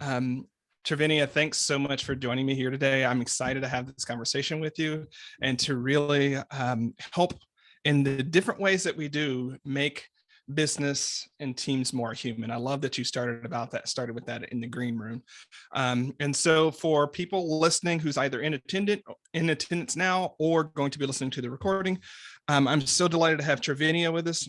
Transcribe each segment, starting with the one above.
Travinia, thanks so much for joining me here today. I'm excited to have this conversation with you and to really help in the different ways that we do make business and teams more human. I love that you started with that in the green room. And so for people listening who's either in attendance now or going to be listening to the recording, I'm so delighted to have Travinia with us.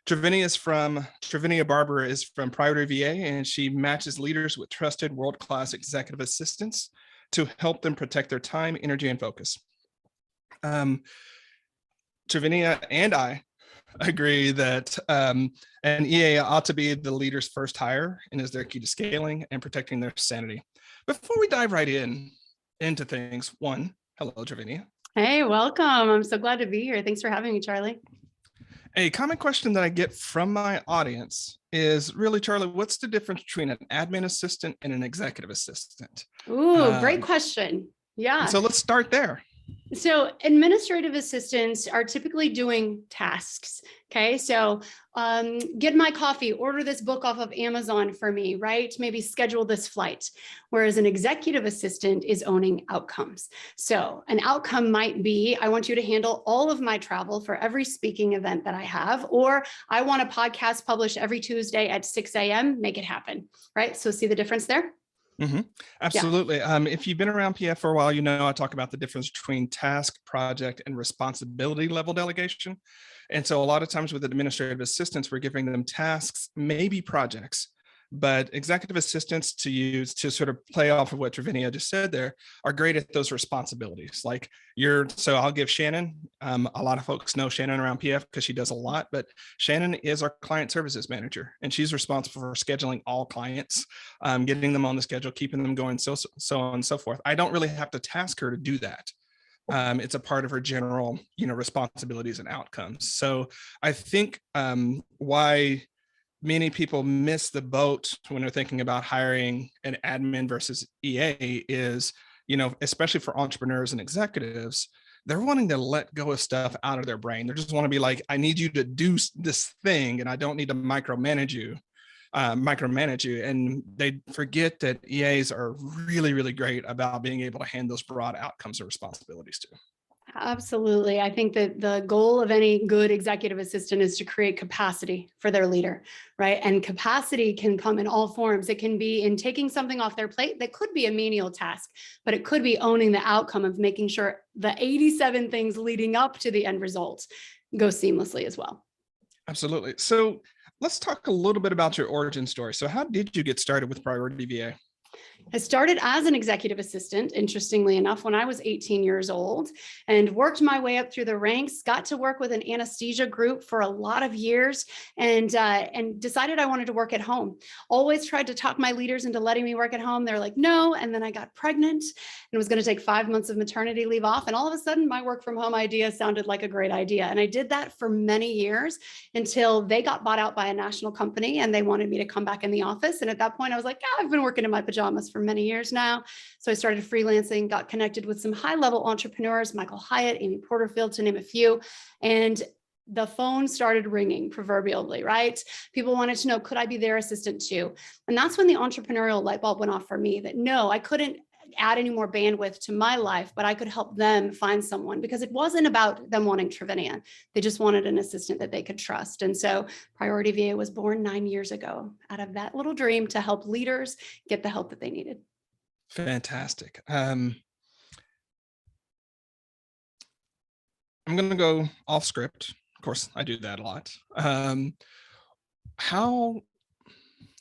Travinia Barber is from Priority VA, and she matches leaders with trusted world-class executive assistants to help them protect their time, energy, and focus. Travinia and I agree that an EA ought to be the leader's first hire and is their key to scaling and protecting their sanity. Before we dive right into things, one, hello, Travinia. Hey, welcome. I'm so glad to be here. Thanks for having me, Charlie. A common question that I get from my audience is really, Charlie, what's the difference between an admin assistant and an executive assistant? Ooh, great question. Yeah. So let's start there. So administrative assistants are typically doing tasks. Okay. So get my coffee, order this book off of Amazon for me, right? Maybe schedule this flight. Whereas an executive assistant is owning outcomes. So an outcome might be, I want you to handle all of my travel for every speaking event that I have, or I want a podcast published every Tuesday at 6 a.m. Make it happen, right? So see the difference there? Mm-hmm. Absolutely. Yeah. If you've been around PF for a while, you know I talk about the difference between task, project, and responsibility level delegation. And so a lot of times with administrative assistants, we're giving them tasks, maybe projects, but executive assistants to use to sort of play off of what Travinia just said there are great at those responsibilities. Like so I'll give Shannon, a lot of folks know Shannon around PF because she does a lot, but Shannon is our client services manager, and she's responsible for scheduling all clients, getting them on the schedule, keeping them going, so on and so forth. I don't really have to task her to do that. It's a part of her general, responsibilities and outcomes. So I think why many people miss the boat when they're thinking about hiring an admin versus EA is, especially for entrepreneurs and executives, they're wanting to let go of stuff out of their brain. They just want to be like, I need you to do this thing and I don't need to micromanage you. And they forget that EAs are really, really great about being able to hand those broad outcomes and responsibilities to. Absolutely. I think that the goal of any good executive assistant is to create capacity for their leader, right? And capacity can come in all forms. It can be in taking something off their plate that could be a menial task, but it could be owning the outcome of making sure the 87 things leading up to the end result go seamlessly as well. Absolutely. So let's talk a little bit about your origin story. So how did you get started with Priority VA? I started as an executive assistant, interestingly enough, when I was 18 years old, and worked my way up through the ranks, got to work with an anesthesia group for a lot of years, and decided I wanted to work at home. Always tried to talk my leaders into letting me work at home. They're like, no. And then I got pregnant and was going to take 5 months of maternity leave off. And all of a sudden, my work from home idea sounded like a great idea. And I did that for many years until they got bought out by a national company and they wanted me to come back in the office. And at that point, I was like, I've been working in my pajamas for many years now. So I started freelancing, got connected with some high-level entrepreneurs, Michael Hyatt, Amy Porterfield, to name a few. And the phone started ringing proverbially, right? People wanted to know, could I be their assistant too? And that's when the entrepreneurial light bulb went off for me that no, I couldn't add any more bandwidth to my life, but I could help them find someone, because it wasn't about them wanting Travinia. They just wanted an assistant that they could trust. And so Priority VA was born 9 years ago out of that little dream to help leaders get the help that they needed. Fantastic. I'm going to go off script. Of course, I do that a lot.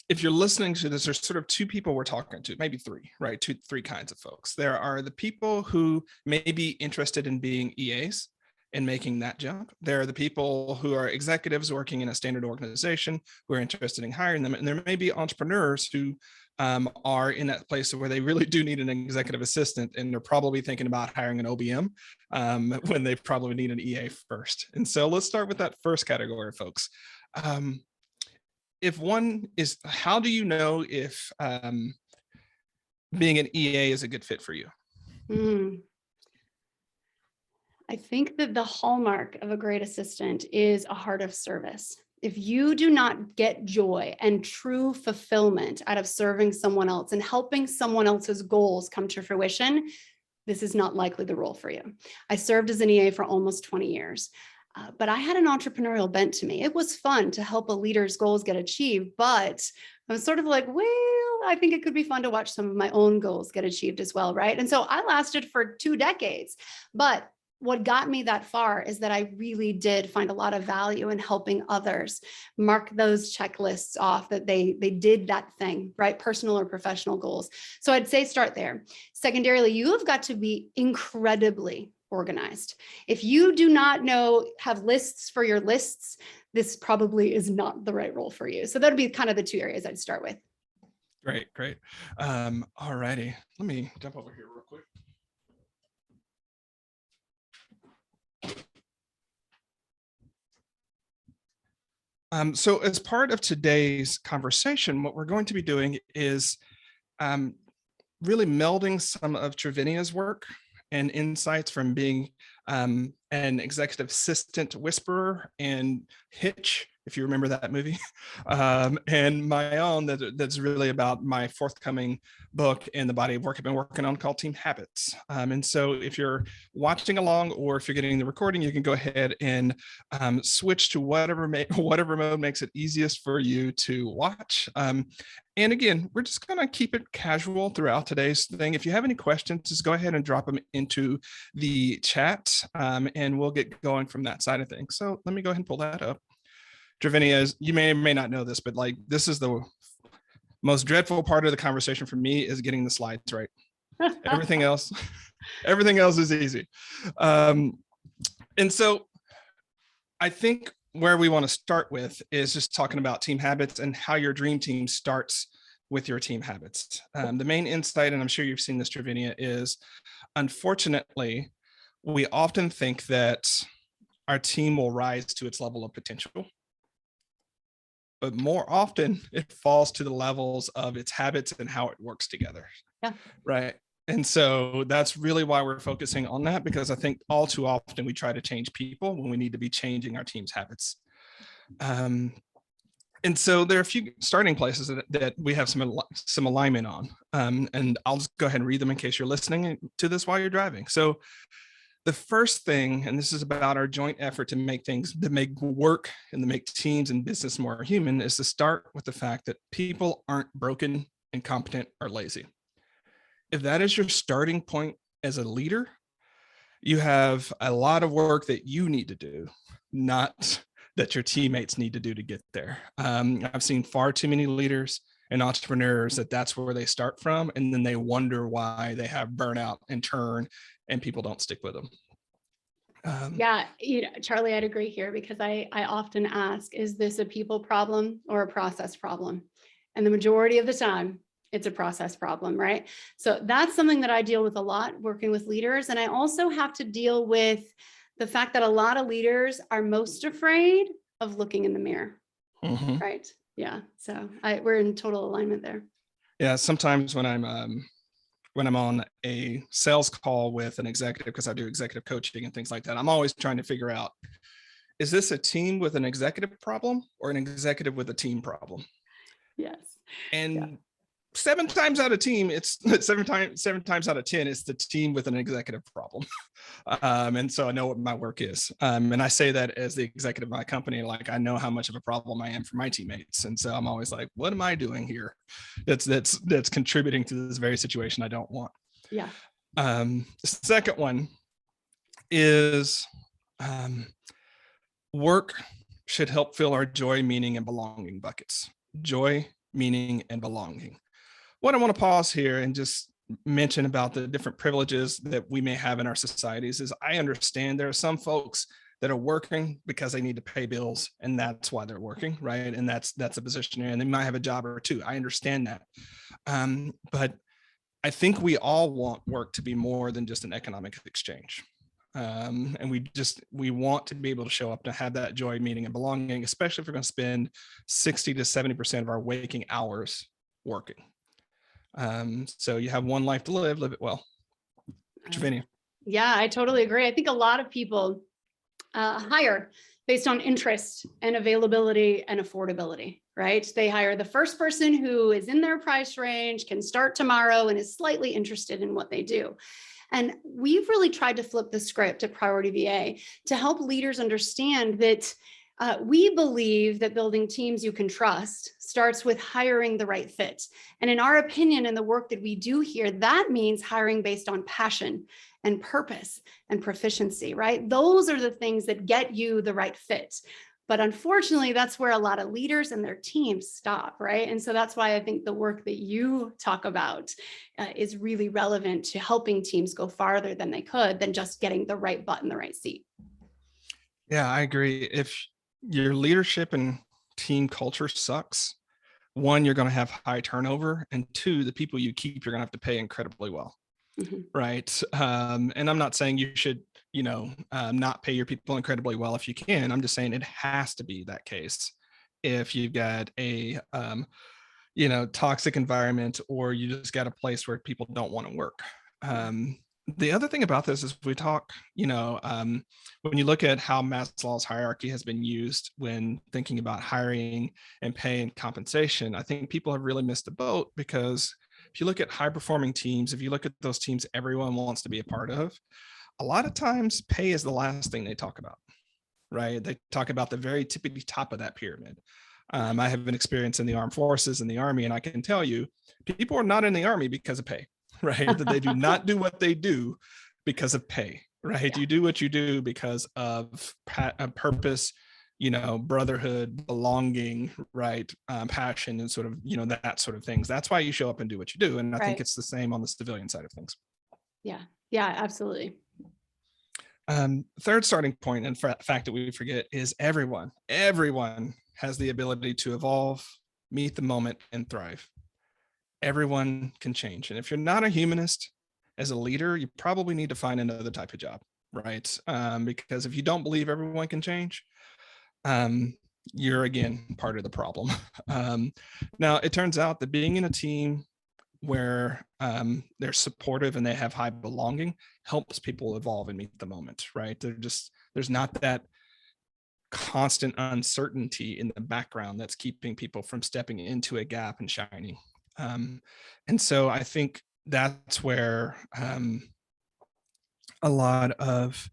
If you're listening to this, there's sort of two people we're talking to, maybe three, right? Three kinds of folks. There are the people who may be interested in being EAs and making that jump. There are the people who are executives working in a standard organization who are interested in hiring them. And there may be entrepreneurs who are in that place where they really do need an executive assistant, and they're probably thinking about hiring an OBM when they probably need an EA first. And so let's start with that first category of folks. If one is, how do you know if being an EA is a good fit for you? I think that the hallmark of a great assistant is a heart of service. If you do not get joy and true fulfillment out of serving someone else and helping someone else's goals come to fruition, this is not likely the role for you. I served as an EA for almost 20 years, but I had an entrepreneurial bent to me. It was fun to help a leader's goals get achieved, but I was sort of like, well, I think it could be fun to watch some of my own goals get achieved as well, right? And so I lasted for 2 decades, but what got me that far is that I really did find a lot of value in helping others mark those checklists off that they did that thing, right? Personal or professional goals. So I'd say start there. Secondarily, you have got to be incredibly organized. If you do not have lists for your lists, this probably is not the right role for you. So that'd be kind of the 2 areas I'd start with. Great. All righty. Let me jump over here real quick. So as part of today's conversation, what we're going to be doing is really melding some of Travinia's work and insights from being an executive assistant whisperer and Hitch, if you remember that movie, and my own that's really about my forthcoming book and the body of work I've been working on called Team Habits. And so if you're watching along or if you're getting the recording, you can go ahead and switch to whatever mode makes it easiest for you to watch. And again, we're just going to keep it casual throughout today's thing. If you have any questions, just go ahead and drop them into the chat and we'll get going from that side of things. So let me go ahead and pull that up. Dravinia, you may or may not know this, but like this is the most dreadful part of the conversation for me is getting the slides right. Everything else is easy. And so I think where we want to start with is just talking about team habits and how your dream team starts with your team habits. The main insight, and I'm sure you've seen this, Dravinia, is unfortunately, we often think that our team will rise to its level of potential. But more often it falls to the levels of its habits and how it works together. Yeah. Right. And so that's really why we're focusing on that, because I think all too often we try to change people when we need to be changing our team's habits. And so there are a few starting places that we have some alignment on. And I'll just go ahead and read them in case you're listening to this while you're driving. So the first thing, and this is about our joint effort to make things that make work and to make teams and business more human, is to start with the fact that people aren't broken, incompetent, or lazy. If that is your starting point as a leader, you have a lot of work that you need to do, not that your teammates need to do to get there. I've seen far too many leaders and entrepreneurs that's where they start from, and then they wonder why they have burnout and turn and people don't stick with them. Yeah, Charlie, I'd agree here because I often ask, is this a people problem or a process problem? And the majority of the time, it's a process problem, right? So that's something that I deal with a lot working with leaders. And I also have to deal with the fact that a lot of leaders are most afraid of looking in the mirror, right? Yeah, so we're in total alignment there. Yeah, sometimes when I'm on a sales call with an executive, because I do executive coaching and things like that, I'm always trying to figure out, is this a team with an executive problem or an executive with a team problem? Yes. And 7 times out of 10, it's the team with an executive problem. And so I know what my work is. And I say that as the executive of my company, like I know how much of a problem I am for my teammates. And so I'm always like, what am I doing here that's contributing to this very situation I don't want? Yeah. The second one is work should help fill our joy, meaning, and belonging buckets. Joy, meaning, and belonging. What I want to pause here and just mention about the different privileges that we may have in our societies is I understand there are some folks that are working because they need to pay bills and that's why they're working, right? And that's a position there, and they might have a job or two. I understand that. But I think we all want work to be more than just an economic exchange. And we want to be able to show up to have that joy, meaning, and belonging, especially if we're going to spend 60 to 70% of our waking hours working. So you have one life to live it well. Dravinia. Yeah, I totally agree. I think a lot of people hire based on interest and availability and affordability, right? They hire the first person who is in their price range, can start tomorrow, and is slightly interested in what they do. And we've really tried to flip the script at Priority VA to help leaders understand that we believe that building teams you can trust starts with hiring the right fit. And in our opinion, in the work that we do here, that means hiring based on passion and purpose and proficiency, right? Those are the things that get you the right fit. But unfortunately, that's where a lot of leaders and their teams stop, right? And so that's why I think the work that you talk about is really relevant to helping teams go farther than they could than just getting the right butt in the right seat. Yeah, I agree. If your leadership and team culture sucks, one, you're going to have high turnover, and two, the people you keep, you're going to have to pay incredibly well. Mhm. Right. And I'm not saying you should, not pay your people incredibly well if you can. I'm just saying it has to be that case if you've got a, toxic environment, or you just got a place where people don't want to work. The other thing about this is we talk, when you look at how Maslow's hierarchy has been used when thinking about hiring and pay and compensation, I think people have really missed the boat, because if you look at high performing teams, if you look at those teams everyone wants to be a part of, a lot of times pay is the last thing they talk about, right? They talk about the very tippity top of that pyramid. I have an experience in the armed forces and the Army, and I can tell you, people are not in the Army because of pay, right? That they do not do what they do because of pay, right? Yeah. You do what you do because of purpose, brotherhood, belonging, right? Passion, and sort of, that sort of things. That's why you show up and do what you do. And I think it's the same on the civilian side of things. Yeah. Yeah, absolutely. Third starting point, and fact that we forget, is everyone has the ability to evolve, meet the moment, and thrive. Everyone can change. And if you're not a humanist as a leader, you probably need to find another type of job, right? Because if you don't believe everyone can change, you're again part of the problem. Now, it turns out that being in a team where they're supportive and they have high belonging helps people evolve and meet the moment, right? There's not that constant uncertainty in the background that's keeping people from stepping into a gap and shining. And so I think that's where a lot of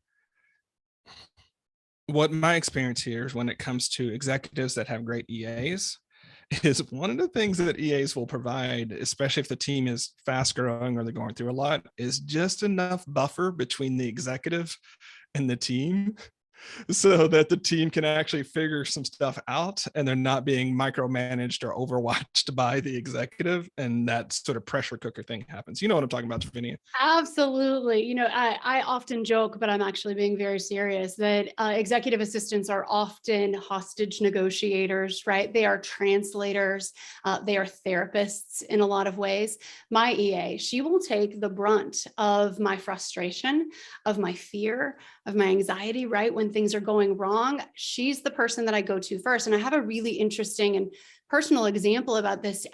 what my experience here is when it comes to executives that have great EAs, is one of the things that EAs will provide, especially if the team is fast growing or they're going through a lot, is just enough buffer between the executive and the team so that the team can actually figure some stuff out and they're not being micromanaged or overwatched by the executive, and that sort of pressure cooker thing happens. You know what I'm talking about, Javinia? Absolutely. I often joke, but I'm actually being very serious, that executive assistants are often hostage negotiators, right? They are translators. They are therapists in a lot of ways. My EA, she will take the brunt of my frustration, of my fear, of my anxiety, right? When things are going wrong, she's the person that I go to first. And I have a really interesting and personal example about this.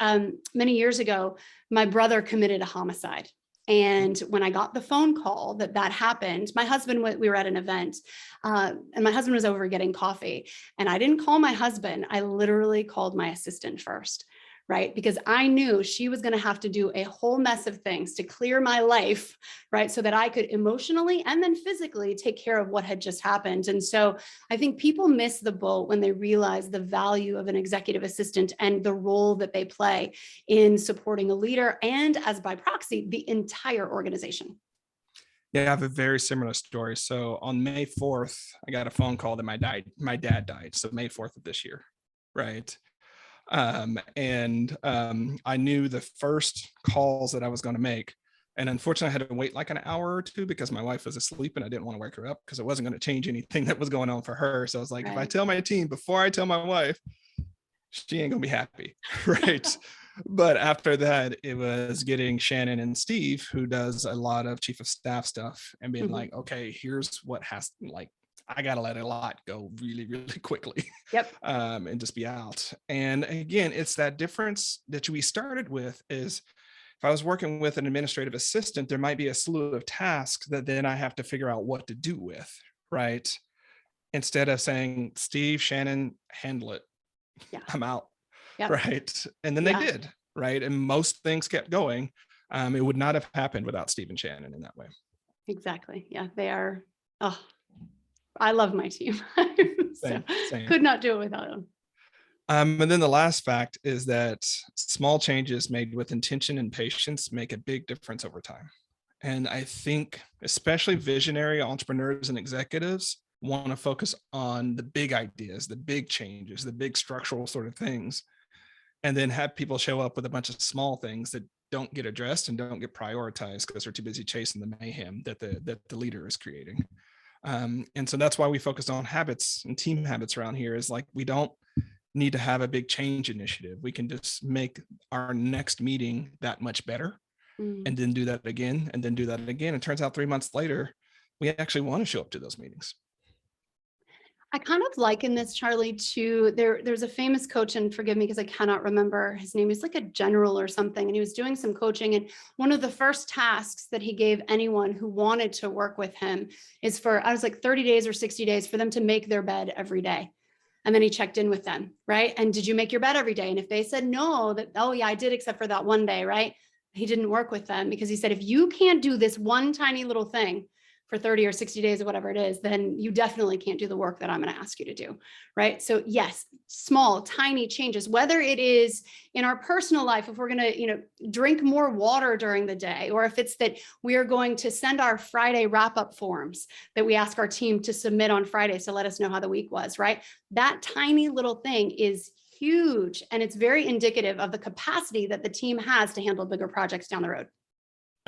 Many years ago, my brother committed a homicide. And when I got the phone call that happened, my husband, we were at an event, and my husband was over getting coffee. And I didn't call my husband. I literally called my assistant first, right? Because I knew she was going to have to do a whole mess of things to clear my life, right? So that I could emotionally and then physically take care of what had just happened. And so I think people miss the boat when they realize the value of an executive assistant and the role that they play in supporting a leader and, as by proxy, the entire organization. Yeah, I have a very similar story. So on May 4th, I got a phone call that my dad died. So May 4th of this year, right? I knew the first calls that I was going to make. And unfortunately, I had to wait like an hour or two because my wife was asleep and I didn't want to wake her up because it wasn't going to change anything that was going on for her. So I was like, if I tell my team before I tell my wife, she ain't going to be happy. Right. But after that, it was getting Shannon and Steve, who does a lot of chief of staff stuff, and being like, okay, here's what has, like, I got to let a lot go really, really quickly. Yep. And just be out. And again, it's that difference that we started with is if I was working with an administrative assistant, there might be a slew of tasks that then I have to figure out what to do with, right? instead of saying, Steve, Shannon, handle it. Yeah. I'm out. Yep. Right. And then they did. Right. And most things kept going. It would not have happened without Steve and Shannon in that way. Exactly. Yeah. They are. Oh, I love my team. Same. Could not do it without them. And then the last fact is that small changes made with intention and patience make a big difference over time. And I think especially visionary entrepreneurs and executives want to focus on the big ideas, the big changes, the big structural sort of things, and then have people show up with a bunch of small things that don't get addressed and don't get prioritized because they're too busy chasing the mayhem that the leader is creating. And so that's why we focus on habits and team habits around here, is like, we don't need to have a big change initiative. We can just make our next meeting that much better, and then do that again, and then do that again. It turns out 3 months later, we actually want to show up to those meetings. I kind of liken this, Charlie, to there's a famous coach, and forgive me because I cannot remember his name. He's like a general or something, and he was doing some coaching. And one of the first tasks that he gave anyone who wanted to work with him is for, I was like 30 days or 60 days, for them to make their bed every day. And then he checked in with them, right? And did you make your bed every day? And if they said no, that, oh yeah, I did, except for that one day, right? He didn't work with them, because he said, if you can't do this one tiny little thing for 30 or 60 days or whatever it is, then you definitely can't do the work that I'm going to ask you to do. Right. So yes, small, tiny changes, whether it is in our personal life, if we're going to, drink more water during the day, or if it's that we are going to send our Friday wrap up forms that we ask our team to submit on Fridays to let us know how the week was, right? That tiny little thing is huge. And it's very indicative of the capacity that the team has to handle bigger projects down the road.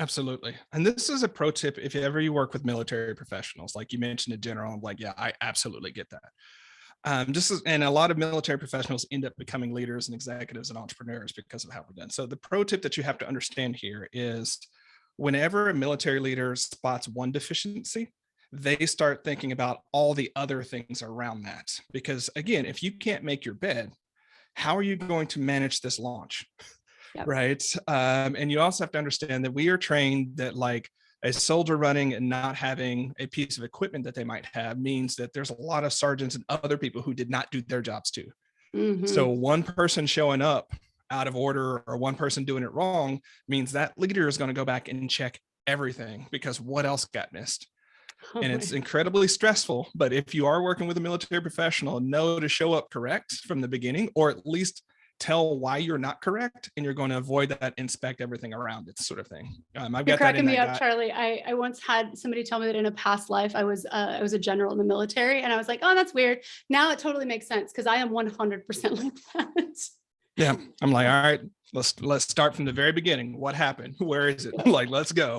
Absolutely. And this is a pro tip. If ever you work with military professionals, like you mentioned in general, I'm like, yeah, I absolutely get that. And a lot of military professionals end up becoming leaders and executives and entrepreneurs because of how we're done. So the pro tip that you have to understand here is, whenever a military leader spots one deficiency, they start thinking about all the other things around that. Because again, if you can't make your bed, how are you going to manage this launch? Yep. Right. And you also have to understand that we are trained that, like, a soldier running and not having a piece of equipment that they might have means that there's a lot of sergeants and other people who did not do their jobs too. So one person showing up out of order, or one person doing it wrong, means that leader is going to go back and check everything, because what else got missed? And it's incredibly stressful. But if you are working with a military professional, know to show up correct from the beginning, or at least tell why you're not correct, and you're going to avoid that, inspect everything around it sort of thing. You're cracking me up, Charlie. I once had somebody tell me that in a past life, I was a general in the military, and I was like, oh, that's weird. Now it totally makes sense, because I am 100% like that. Yeah. I'm like, all right, let's start from the very beginning. What happened? Where is it? Like, let's go.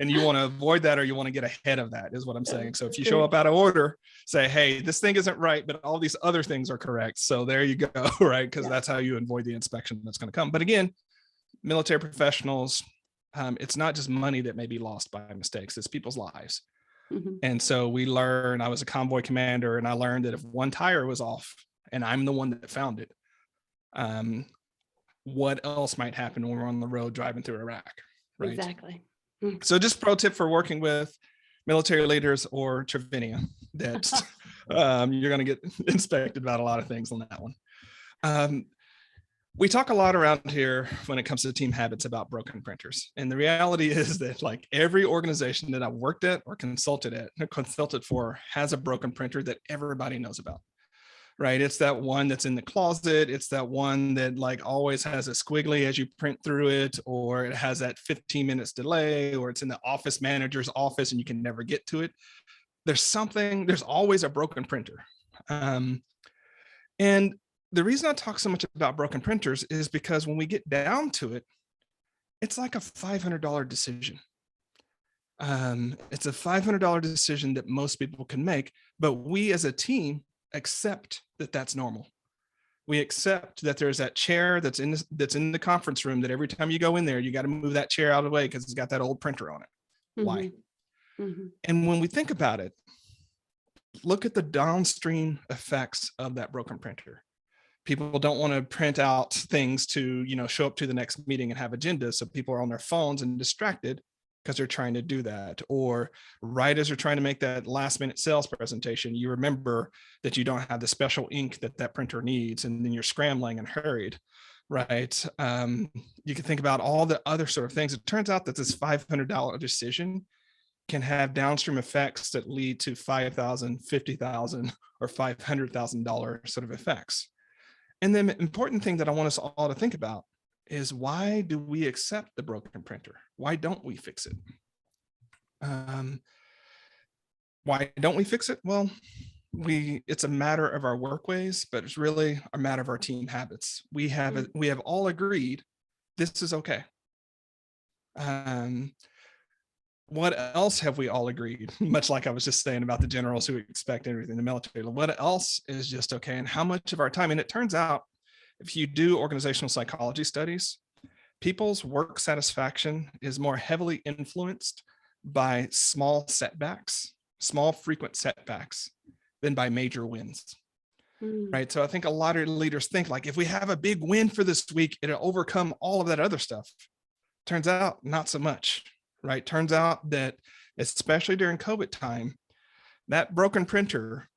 And you want to avoid that, or you want to get ahead of that, is what I'm saying. So if you show up out of order, say, hey, this thing isn't right, but all these other things are correct. So there you go. Right. Because that's how you avoid the inspection that's going to come. But again, military professionals, it's not just money that may be lost by mistakes, it's people's lives. And so I was a convoy commander, and I learned that if one tire was off and I'm the one that found it, what else might happen when we're on the road driving through Iraq, right? Exactly. So just pro tip for working with military leaders or Trevenia, that you're going to get inspected about a lot of things on that one. We talk a lot around here when it comes to team habits about broken printers. And the reality is that, like, every organization that I've worked at or consulted for has a broken printer that everybody knows about. Right. It's that one that's in the closet. It's that one that, like, always has a squiggly as you print through it, or it has that 15 minutes delay, or it's in the office manager's office and you can never get to it. There's always a broken printer. And the reason I talk so much about broken printers is because when we get down to it, it's like a $500 decision. It's a $500 decision that most people can make, but we as a team accept that that's normal. We accept that there's that chair that's in the conference room, that every time you go in there, you got to move that chair out of the way because it's got that old printer on it. Why? And when we think about it, look at the downstream effects of that broken printer. People don't want to print out things to, show up to the next meeting and have agendas. So people are on their phones and distracted. because they're trying to do that. Or right as you're trying to make that last minute sales presentation, you remember that you don't have the special ink that printer needs, and then you're scrambling and hurried, right? You can think about all the other sort of things. It turns out that this $500 decision can have downstream effects that lead to $5,000, $50,000, or $500,000 sort of effects. And the important thing that I want us all to think about is, why do we accept the broken printer? Why don't we fix it? Why don't we fix it? Well, it's a matter of our work ways, but it's really a matter of our team habits. We have all agreed this is okay. What else have we all agreed? Much like I was just saying about the generals who expect everything in the military. What else is just okay? And how much of our time? And it turns out, if you do organizational psychology studies, people's work satisfaction is more heavily influenced by small setbacks, small frequent setbacks, than by major wins. Right. So I think a lot of leaders think, like, if we have a big win for this week, it'll overcome all of that other stuff. Turns out not so much. Right. Turns out that, especially during COVID time, that broken printer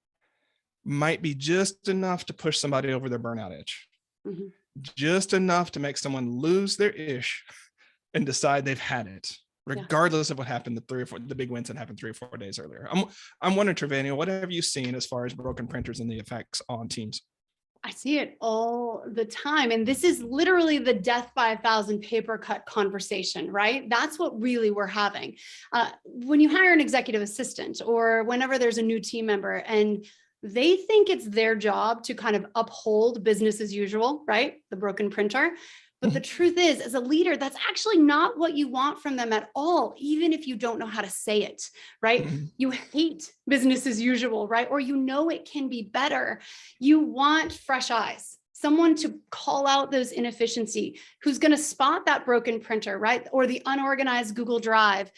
might be just enough to push somebody over their burnout edge. Just enough to make someone lose their ish and decide they've had it, regardless of what happened the big wins that happened 3 or 4 days earlier. I'm wondering, Trevania, what have you seen as far as broken printers and the effects on teams? I see it all the time. And this is literally the death by 1,000 paper cut conversation, right? That's what really we're having. When you hire an executive assistant, or whenever there's a new team member, and they think it's their job to kind of uphold business as usual, right? The broken printer. But the truth is, as a leader, that's actually not what you want from them at all, even if you don't know how to say it, right? You hate business as usual, right? Or you know it can be better. You want fresh eyes, someone to call out those inefficiency, who's going to spot that broken printer, right? Or the unorganized Google Drive.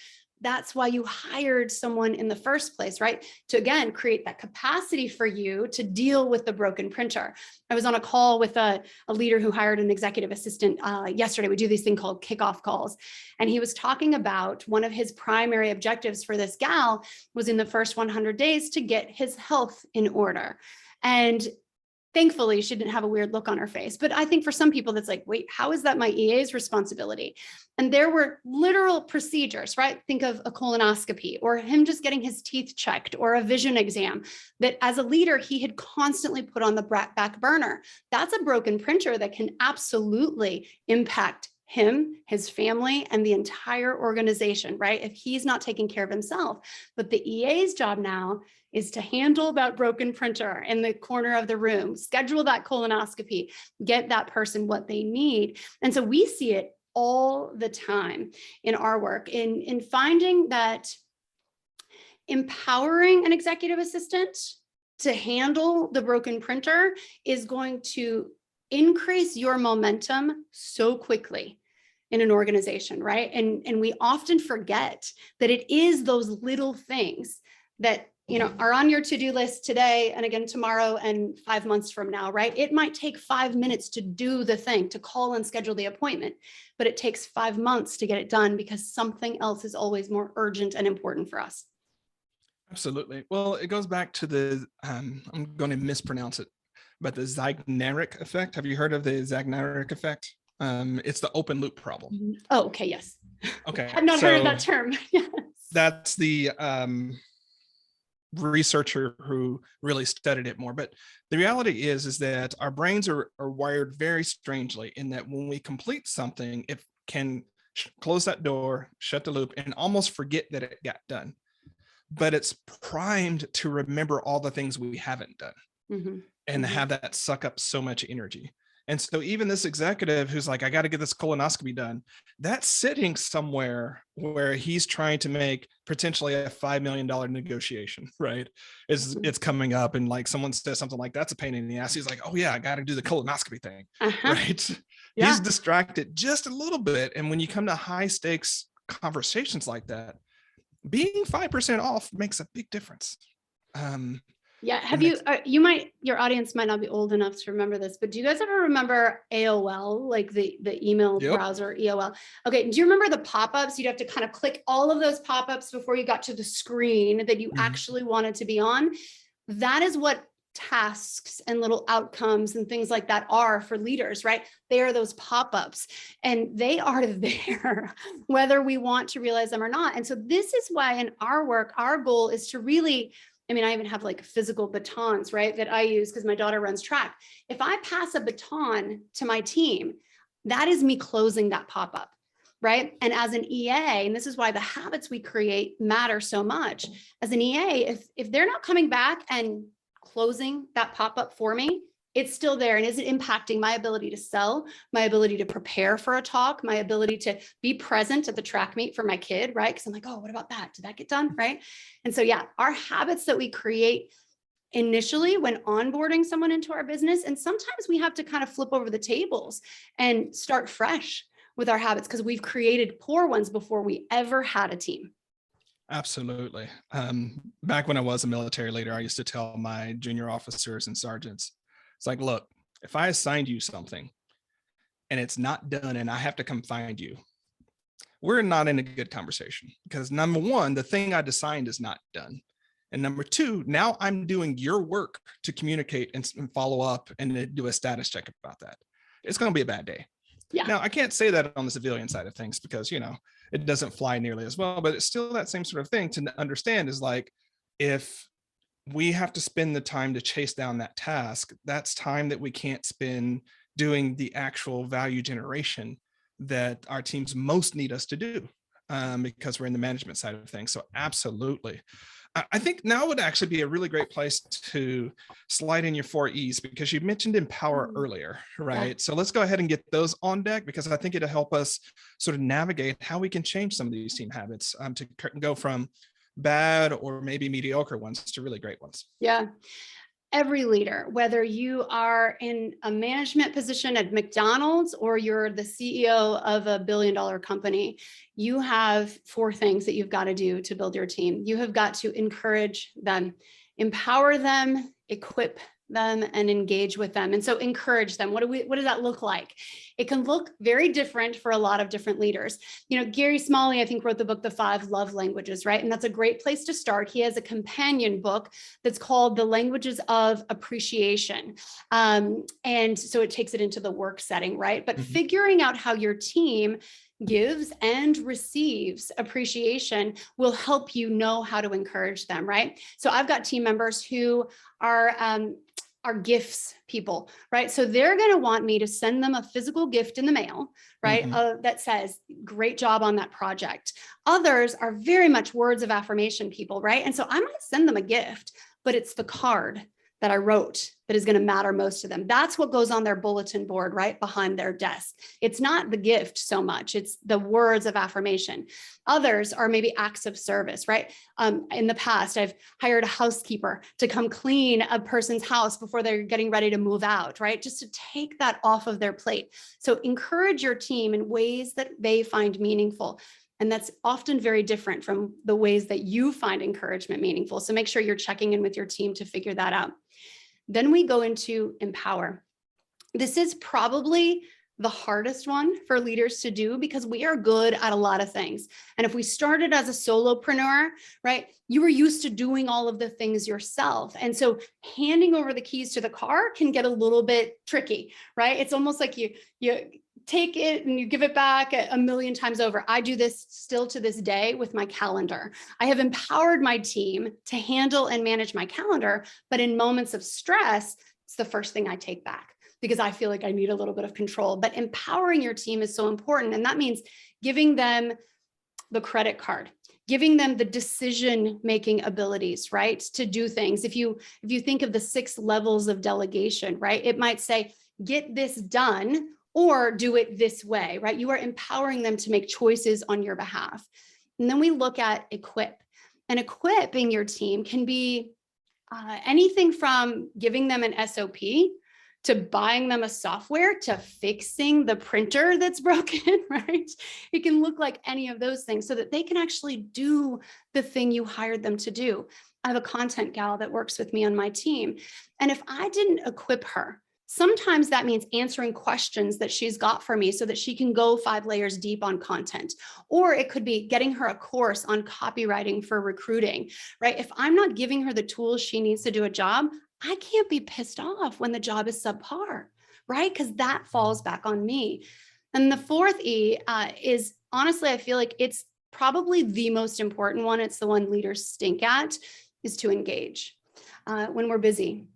That's why you hired someone in the first place, right? To, again, create that capacity for you to deal with the broken printer. I was on a call with a leader who hired an executive assistant yesterday. We do these thing called kickoff calls. And he was talking about one of his primary objectives for this gal was, in the first 100 days, to get his health in order. And thankfully, she didn't have a weird look on her face. But I think for some people, that's like, wait, how is that my EA's responsibility? And there were literal procedures, right? Think of a colonoscopy, or him just getting his teeth checked, or a vision exam, that as a leader, he had constantly put on the back burner. That's a broken printer that can absolutely impact him, his family, and the entire organization, right? If he's not taking care of himself. But the EA's job now is to handle that broken printer in the corner of the room, schedule that colonoscopy, get that person what they need. And so we see it all the time in our work, in finding that empowering an executive assistant to handle the broken printer is going to increase your momentum so quickly in an organization, right? And we often forget that it is those little things that, you know, are on your to-do list today, and again tomorrow, and 5 months from now, right? It might take 5 minutes to do the thing, to call and schedule the appointment, but it takes 5 months to get it done because something else is always more urgent and important for us. Absolutely. Well, it goes back to the, I'm going to mispronounce it, but the Zeigarnik effect. Have you heard of the Zeigarnik effect? It's the open loop problem. Oh, okay. Yes. Okay. I've not heard of that term. Yes. That's the researcher who really studied it more. But the reality is that our brains are wired very strangely, in that when we complete something, it can close that door, shut the loop, and almost forget that it got done. But it's primed to remember all the things we haven't done, and have that suck up so much energy. And so even this executive who's like, I got to get this colonoscopy done, that's sitting somewhere where he's trying to make potentially a $5 million negotiation, right? It's coming up, and like someone says something like, that's a pain in the ass. He's like, oh yeah, I got to do the colonoscopy thing, right? Yeah. He's distracted just a little bit. And when you come to high stakes conversations like that, being 5% off makes a big difference. Yeah. The Have you, next, your audience might not be old enough to remember this, but do you guys ever remember AOL, like the email yep. browser, EOL? Okay. Do you remember the pop-ups? You'd have to kind of click all of those pop-ups before you got to the screen that you Mhm. actually wanted to be on. That is what tasks and little outcomes and things like that are for leaders, right? They are those pop-ups, and they are there whether we want to realize them or not. And so this is why in our work, our goal is to really, I mean, I even have like physical batons, right, that I use because my daughter runs track. If I pass a baton to my team, that is me closing that pop-up, right? And as an EA, and this is why the habits we create matter so much. As an EA, if they're not coming back and closing that pop-up for me, it's still there. And is it impacting my ability to sell, my ability to prepare for a talk, my ability to be present at the track meet for my kid, right? Because I'm like, oh, what about that? Did that get done? Right. And so, yeah, our habits that we create initially when onboarding someone into our business, and sometimes we have to kind of flip over the tables and start fresh with our habits because we've created poor ones before we ever had a team. Absolutely. Back when I was a military leader, I used to tell my junior officers and sergeants, it's like, look, if I assigned you something and it's not done and I have to come find you, we're not in a good conversation because number one, the thing I assigned is not done. And number two, now I'm doing your work to communicate and follow up and do a status check about that. It's going to be a bad day. Yeah. Now, I can't say that on the civilian side of things because, it doesn't fly nearly as well, but it's still that same sort of thing to understand is like, if we have to spend the time to chase down that task, that's time that we can't spend doing the actual value generation that our teams most need us to do because we're in the management side of things. So absolutely. I think now would actually be a really great place to slide in your 4 E's because you mentioned empower earlier, right? Yeah. So let's go ahead and get those on deck because I think it'll help us sort of navigate how we can change some of these team habits to go from bad or maybe mediocre ones to really great ones. Yeah. Every leader, whether you are in a management position at McDonald's or you're the CEO of a billion-dollar company, you have 4 things that you've got to do to build your team. You have got to encourage them, empower them, equip them, and engage with them. And so encourage them. What does that look like? It can look very different for a lot of different leaders. Gary Smalley, I think, wrote the book, The 5 Love Languages, right? And that's a great place to start. He has a companion book that's called The Languages of Appreciation. And so it takes it into the work setting, right? But figuring out how your team gives and receives appreciation will help you know how to encourage them, right? So I've got team members who are gifts people, right? So they're going to want me to send them a physical gift in the mail, right? That says, great job on that project. Others are very much words of affirmation people, right? And so I might send them a gift, but it's the card that I wrote that is going to matter most to them. That's what goes on their bulletin board right behind their desk. It's not the gift so much, it's the words of affirmation. Others are maybe acts of service, right? In the past, I've hired a housekeeper to come clean a person's house before they're getting ready to move out, right? Just to take that off of their plate. So encourage your team in ways that they find meaningful. And that's often very different from the ways that you find encouragement meaningful. So make sure you're checking in with your team to figure that out. Then we go into empower. This is probably the hardest one for leaders to do because we are good at a lot of things. And if we started as a solopreneur, right, you were used to doing all of the things yourself. And so handing over the keys to the car can get a little bit tricky, right? It's almost like you take it and you give it back a million times over. I do this still to this day with my calendar. I have empowered my team to handle and manage my calendar, but in moments of stress, it's the first thing I take back because I feel like I need a little bit of control. But empowering your team is so important. And that means giving them the credit card, giving them the decision-making abilities, right? To do things. If you think of the 6 levels of delegation, right? It might say, get this done, or do it this way, right? You are empowering them to make choices on your behalf. And then we look at equip. And equipping your team can be anything from giving them an SOP to buying them a software, to fixing the printer that's broken, right? It can look like any of those things so that they can actually do the thing you hired them to do. I have a content gal that works with me on my team. And if I didn't equip her, sometimes that means answering questions that she's got for me so that she can go 5 layers deep on content. Or it could be getting her a course on copywriting for recruiting, right? If I'm not giving her the tools she needs to do a job, I can't be pissed off when the job is subpar, right? Because that falls back on me. And the fourth E is, honestly, I feel like it's probably the most important one. It's the one leaders stink at, is to engage. When we're busy,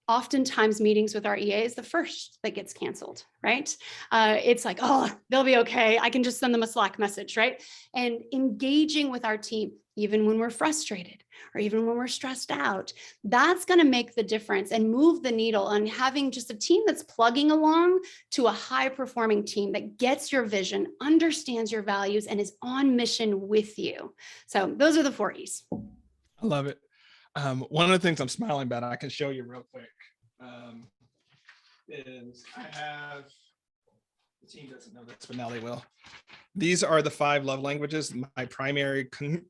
oftentimes meetings with our EA is the first that gets canceled, right? It's like, oh, they'll be okay. I can just send them a Slack message, right? And engaging with our team, even when we're frustrated or even when we're stressed out, that's going to make the difference and move the needle on having just a team that's plugging along to a high performing team that gets your vision, understands your values, and is on mission with you. So those are the 4 E's. I love it. One of the things I'm smiling about, I can show you real quick, is I have, the team doesn't know this, but now they will. These are the 5 love languages, my primary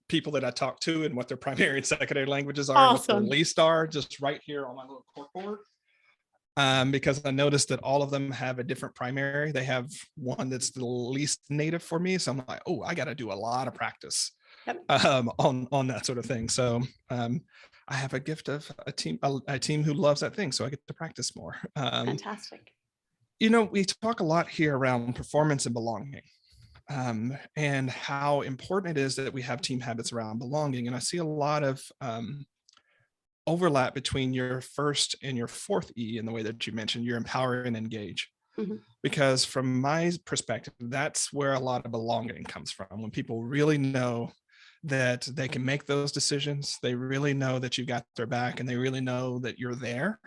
people that I talk to and what their primary and secondary languages are, Awesome. and what their least are, just right here on my little corkboard. Because I noticed that all of them have a different primary. They have one that's the least native for me. So I'm like, oh, I got to do a lot of practice. Yep. On that sort of thing. So I have a gift of a team who loves that thing, so I get to practice more. Fantastic. You know, we talk a lot here around performance and belonging, and how important it is that we have team habits around belonging. And I see a lot of overlap between your first and your 4th E in the way that you mentioned, your empower and engage. Mm-hmm. Because from my perspective, that's where a lot of belonging comes from. When people really know that they can make those decisions, they really know that you got their back, and they really know that you're there,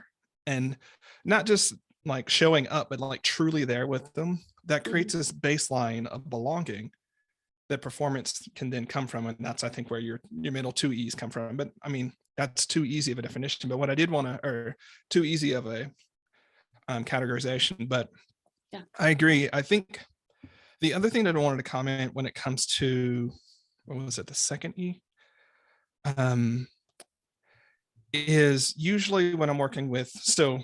and not just like showing up, but like truly there with them. That creates this baseline of belonging that performance can then come from. And that's, I think, where your middle 2 E's come from. But I mean, that's too easy of a definition, but what I did want to, or too easy of a categorization, but yeah, I agree. I think the other thing that I wanted to comment when it comes to, what was it, the 2nd E, is usually when I'm working with, so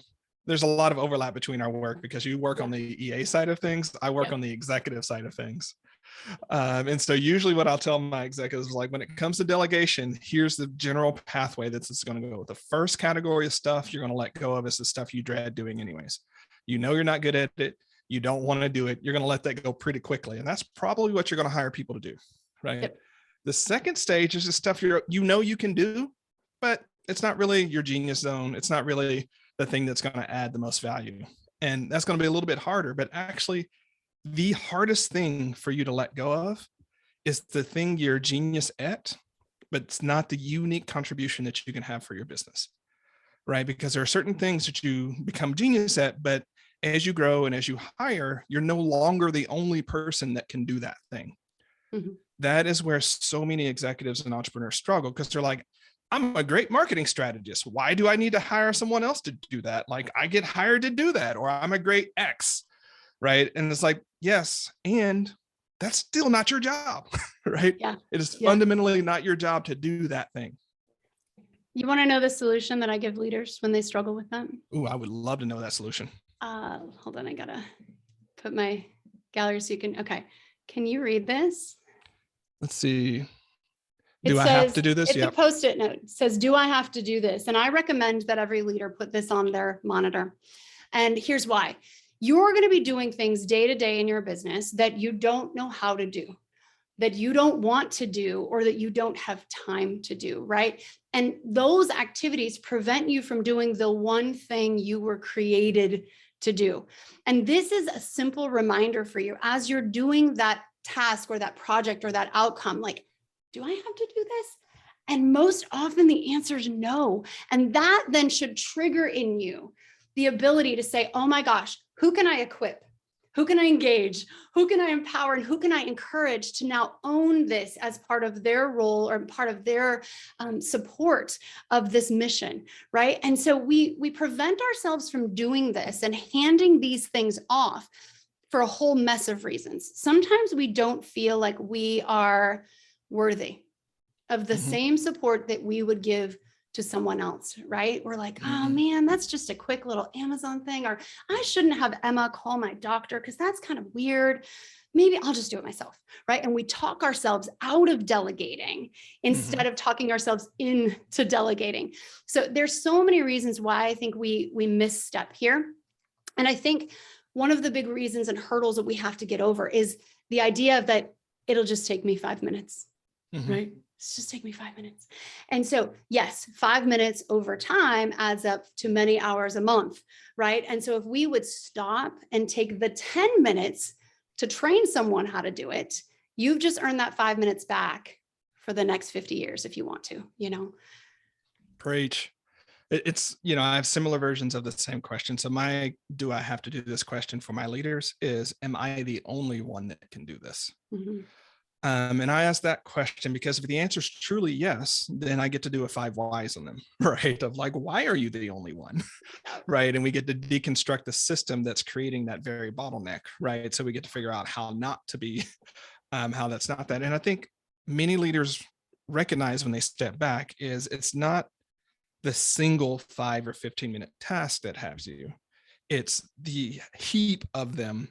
there's a lot of overlap between our work because you work on the EA side of things, I work on the executive side of things. And so usually what I'll tell my executives is like, when it comes to delegation, here's the general pathway that's going to go. The first category of stuff you're going to let go of is the stuff you dread doing anyways. You know you're not good at it. You don't want to do it. You're going to let that go pretty quickly. And that's probably what you're going to hire people to do, right? Yep. The second stage is the stuff you can do, but it's not really your genius zone. It's not really the thing that's going to add the most value. And that's going to be a little bit harder, but actually the hardest thing for you to let go of is the thing you're genius at, but it's not the unique contribution that you can have for your business, right? Because there are certain things that you become genius at, but as you grow and as you hire, you're no longer the only person that can do that thing. Mm-hmm. That is where so many executives and entrepreneurs struggle, because they're like, I'm a great marketing strategist. Why do I need to hire someone else to do that? Like, I get hired to do that, or I'm a great X, right? And it's like, yes, and that's still not your job, right? Yeah. It is fundamentally not your job to do that thing. You want to know the solution that I give leaders when they struggle with that? Ooh, I would love to know that solution. Hold on, I gotta put my gallery so you can, okay. Can you read this? Let's see. Do I have to do this? It's a Post-it note. It says, do I have to do this? And I recommend that every leader put this on their monitor. And here's why. You're going to be doing things day to day in your business that you don't know how to do, that you don't want to do, or that you don't have time to do, right? And those activities prevent you from doing the one thing you were created to do. And this is a simple reminder for you as you're doing that task or that project or that outcome, like, do I have to do this? And most often the answer is no. And that then should trigger in you the ability to say, oh my gosh, who can I equip? Who can I engage? Who can I empower? And who can I encourage to now own this as part of their role or part of their support of this mission, right? And so we prevent ourselves from doing this and handing these things off for a whole mess of reasons. Sometimes we don't feel like we are worthy of the same support that we would give to someone else, right? We're like, oh man, that's just a quick little Amazon thing, or I shouldn't have Emma call my doctor because that's kind of weird. Maybe I'll just do it myself, right? And we talk ourselves out of delegating instead of talking ourselves into delegating. So there's so many reasons why I think we misstep here. And I think one of the big reasons and hurdles that we have to get over is the idea that it'll just take me 5 minutes, right? It's just take me 5 minutes. And so, yes, 5 minutes over time adds up to many hours a month, right? And so if we would stop and take the 10 minutes to train someone how to do it, you've just earned that 5 minutes back for the next 50 years if you want to, you know? Preach. It's, I have similar versions of the same question. So do I have to do this question for my leaders is, am I the only one that can do this? And I ask that question because if the answer is truly yes, then I get to do a 5 whys on them, right? Of like, why are you the only one? Right. And we get to deconstruct the system that's creating that very bottleneck, right? So we get to figure out how not to be, how that's not that. And I think many leaders recognize when they step back is it's not the single 5 or 15-minute task that has you. It's the heap of them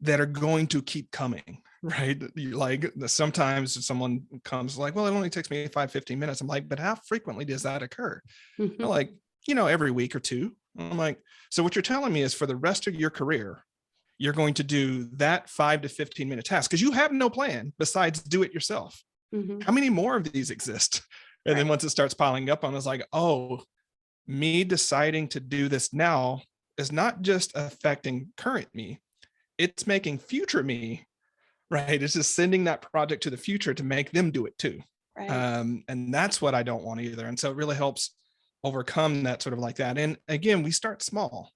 that are going to keep coming, right? Like sometimes someone comes like, well, it only takes me 15 minutes. I'm like, but how frequently does that occur? They're like, every week or two. I'm like, so what you're telling me is for the rest of your career, you're going to do that 5 to 15-minute task because you have no plan besides do it yourself. How many more of these exist? And then once it starts piling up on us, like, oh, me deciding to do this now is not just affecting current me, it's making future me, right? It's just sending that project to the future to make them do it too. Right. And that's what I don't want either. And so it really helps overcome that sort of like that. And again, we start small,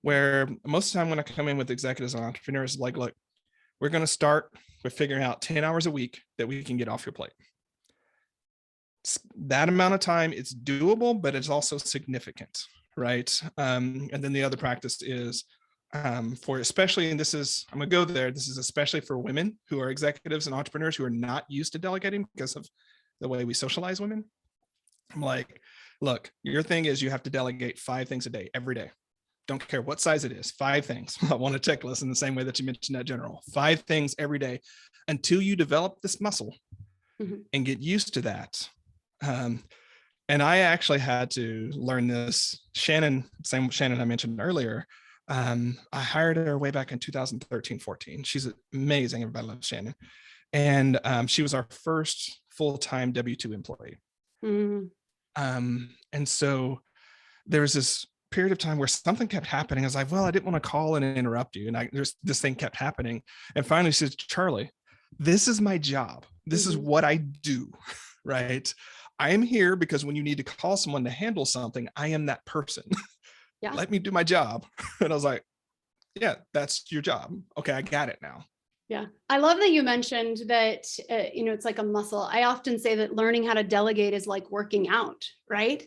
where most of the time when I come in with executives and entrepreneurs, like, look, we're going to start with figuring out 10 hours a week that we can get off your plate. That amount of time, it's doable, but it's also significant, right? And then the other practice is for especially, and this is, I'm gonna go there, this is especially for women who are executives and entrepreneurs who are not used to delegating because of the way we socialize women. I'm like, look, your thing is you have to delegate 5 things a day, every day. Don't care what size it is, 5 things. I want a checklist in the same way that you mentioned that general, 5 things every day until you develop this muscle and get used to that. And I actually had to learn this. Shannon, same Shannon I mentioned earlier, I hired her way back in 2013-14. She's amazing. Everybody loves Shannon. And she was our first full-time W-2 employee. And so there was this period of time where something kept happening. I was like, well, I didn't want to call in and interrupt you. And this thing kept happening. And finally she said, Charlie, this is my job. This is what I do, right? I am here because when you need to call someone to handle something, I am that person. Yeah. Let me do my job. And I was like, yeah, that's your job. Okay, I got it now. Yeah. I love that you mentioned that, it's like a muscle. I often say that learning how to delegate is like working out, right?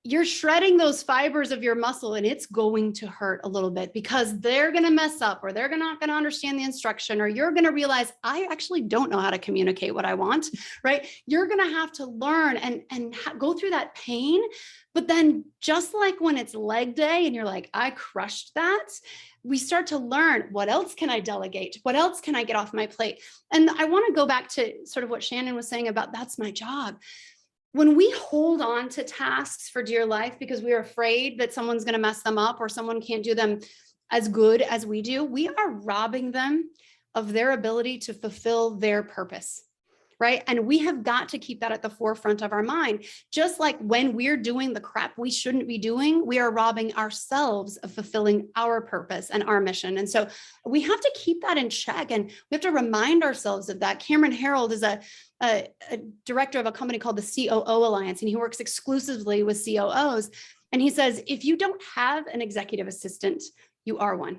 You're shredding those fibers of your muscle and it's going to hurt a little bit because they're going to mess up or they're not going to understand the instruction, or you're going to realize I actually don't know how to communicate what I want, right? You're going to have to learn and go through that pain. But then just like when it's leg day and you're like, I crushed that, we start to learn, what else can I delegate? What else can I get off my plate? And I want to go back to sort of what Shannon was saying about that's my job. When we hold on to tasks for dear life because we are afraid that someone's going to mess them up or someone can't do them as good as we do, we are robbing them of their ability to fulfill their purpose, right? And we have got to keep that at the forefront of our mind. Just like when we're doing the crap we shouldn't be doing, we are robbing ourselves of fulfilling our purpose and our mission. And so we have to keep that in check, and we have to remind ourselves of that. Cameron Harold is a director of a company called the COO Alliance, and he works exclusively with COOs. And he says, if you don't have an executive assistant, you are one.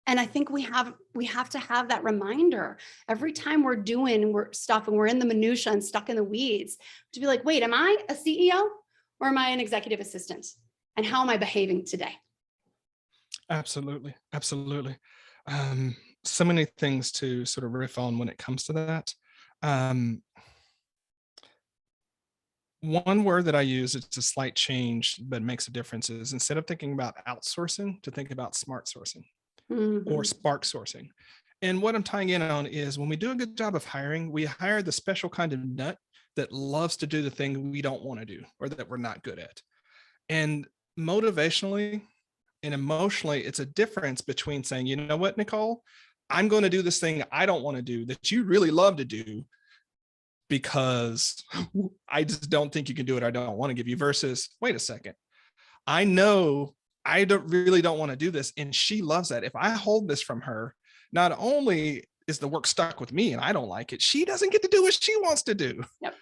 And I think we have to have that reminder every time we're stuff and we're in the minutia and stuck in the weeds, to be like, wait, am I a CEO or am I an executive assistant? And how am I behaving today? Absolutely. Absolutely. So many things to sort of riff on when it comes to that. Um, One word that I use, it's a slight change, but makes a difference, is instead of thinking about outsourcing, to think about smart sourcing or Mhm. spark sourcing. And what I'm tying in on is when we do a good job of hiring, we hire the special kind of nut that loves to do the thing we don't want to do or that we're not good at. And motivationally and emotionally, it's a difference between saying, you know what, Nicole, I'm going to do this thing I don't want to do that you really love to do because I just don't think you can do it. I don't want to give you, versus, wait a second, I know I don't want to do this. And she loves that. If I hold this from her, not only is the work stuck with me and I don't like it, she doesn't get to do what she wants to do. Yep.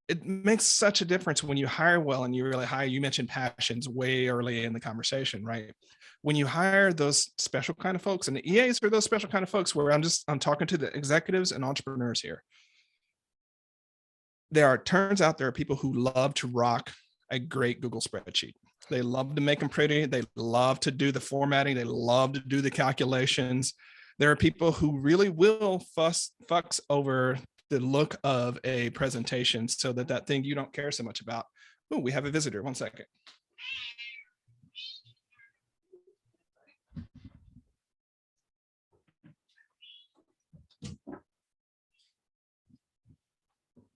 It makes such a difference when you hire well and you really hire. You mentioned passions way early in the conversation, right? When you hire those special kind of folks, and the EAs are those special kind of folks where I'm talking to the executives and entrepreneurs here. Turns out there are people who love to rock a great Google spreadsheet. They love to make them pretty. They love to do the formatting. They love to do the calculations. There are people who really will fuss over the look of a presentation so that thing you don't care so much about. Oh, we have a visitor. 1 second.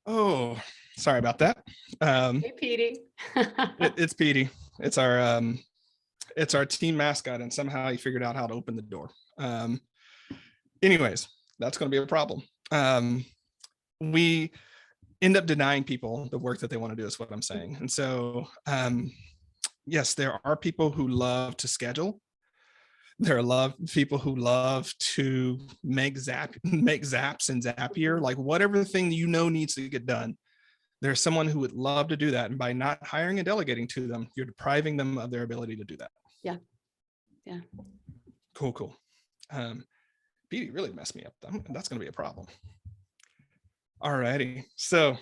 Oh, sorry about that. Hey, Petey. It's Petey. It's our team mascot, and somehow he figured out how to open the door. Anyways, that's going to be a problem. We end up denying people the work that they want to do, is what I'm saying. And so, yes, there are people who love to schedule. There are people who love to make zaps and Zapier, like whatever thing needs to get done. There's someone who would love to do that. And by not hiring and delegating to them, you're depriving them of their ability to do that. Yeah. Yeah. Cool. Petey really messed me up. That's going to be a problem. All righty. So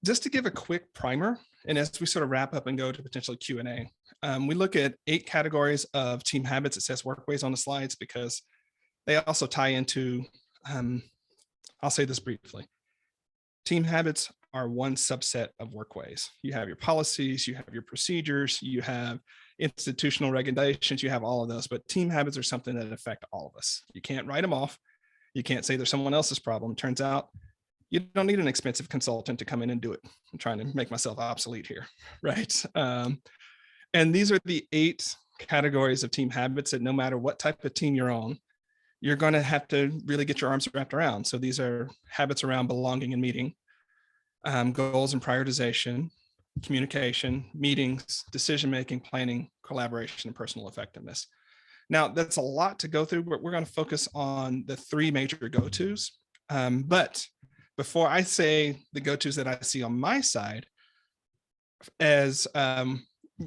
just to give a quick primer, and as we sort of wrap up and go to potentially Q&A, we look at 8 categories of team habits. It says workways on the slides because they also tie into, I'll say this briefly. Team habits are one subset of workways. You have your policies, you have your procedures, you have institutional regulations, you have all of those, but team habits are something that affect all of us. You can't write them off. You can't say they're someone else's problem. Turns out you don't need an expensive consultant to come in and do it. I'm trying to make myself obsolete here, right? And these are the 8 categories of team habits that no matter what type of team you're on, you're going to have to really get your arms wrapped around. So these are habits around belonging and meeting, goals and prioritization, communication, meetings, decision-making, planning, collaboration, and personal effectiveness. Now, that's a lot to go through, but we're going to focus on the 3 major go-tos. But before I say the go-tos that I see on my side, as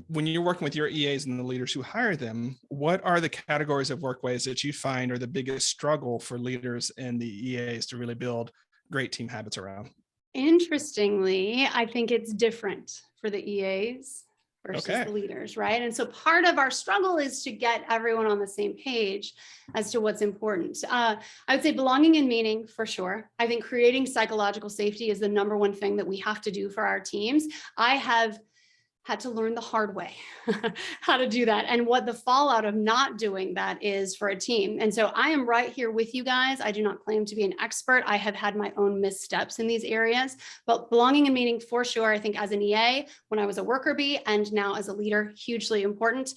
when you're working with your EAs and the leaders who hire them, what are the categories of workways that you find are the biggest struggle for leaders and the EAs to really build great team habits around? Interestingly, I think it's different for the EAs versus the leaders, right? And so part of our struggle is to get everyone on the same page as to what's important. I would say belonging and meaning, for sure. I think creating psychological safety is the number one thing that we have to do for our teams. I have had to learn the hard way how to do that and what the fallout of not doing that is for a team. And so I am right here with you guys. I do not claim to be an expert. I have had my own missteps in these areas, but belonging and meaning for sure. I think as an EA, when I was a worker bee and now as a leader, hugely important.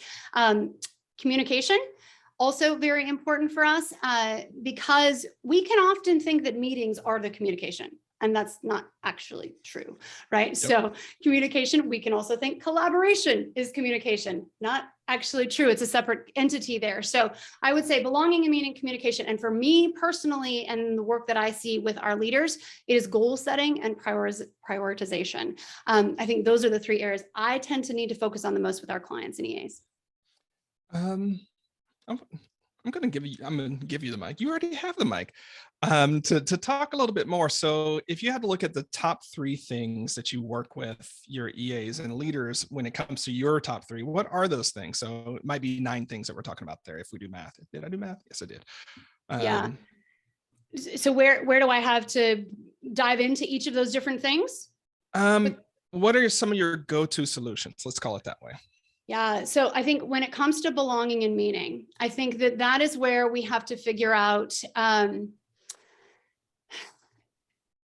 Communication, also very important for us because we can often think that meetings are the communication. And that's not actually true, right? Yep. So communication, we can also think collaboration is communication, not actually true. It's a separate entity there. So I would say belonging and meaning, communication. And for me personally, and the work that I see with our leaders, it is goal setting and prioritization. I think those are the 3 areas I tend to need to focus on the most with our clients and EAs. I'm going to give you the mic. You already have the mic. To talk a little bit more. So if you had to look at the top 3 things that you work with your EAs and leaders when it comes to your top 3, what are those things? So it might be 9 things that we're talking about there if we do math. Did I do math? Yes, I did. Yeah. So where do I have to dive into each of those different things? What are some of your go-to solutions? Let's call it that way. Yeah. So I think when it comes to belonging and meaning, I think that is where we have to figure out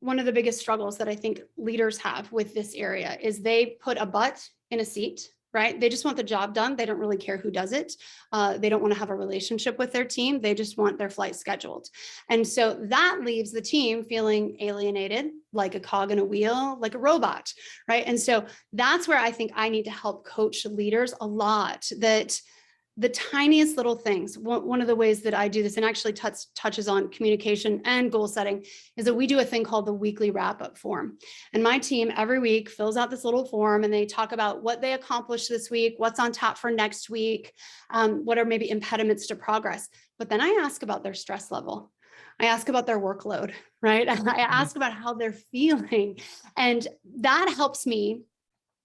one of the biggest struggles that I think leaders have with this area is they put a butt in a seat, right? They just want the job done. They don't really care who does it. They don't want to have a relationship with their team. They just want their flight scheduled. And so that leaves the team feeling alienated, like a cog in a wheel, like a robot, right? And so that's where I think I need to help coach leaders a lot, that the tiniest little things. One of the ways that I do this, and actually touches on communication and goal setting, is that we do a thing called the weekly wrap-up form. And my team every week fills out this little form and they talk about what they accomplished this week, what's on tap for next week, what are maybe impediments to progress. But then I ask about their stress level. I ask about their workload, right? I ask about how they're feeling. And that helps me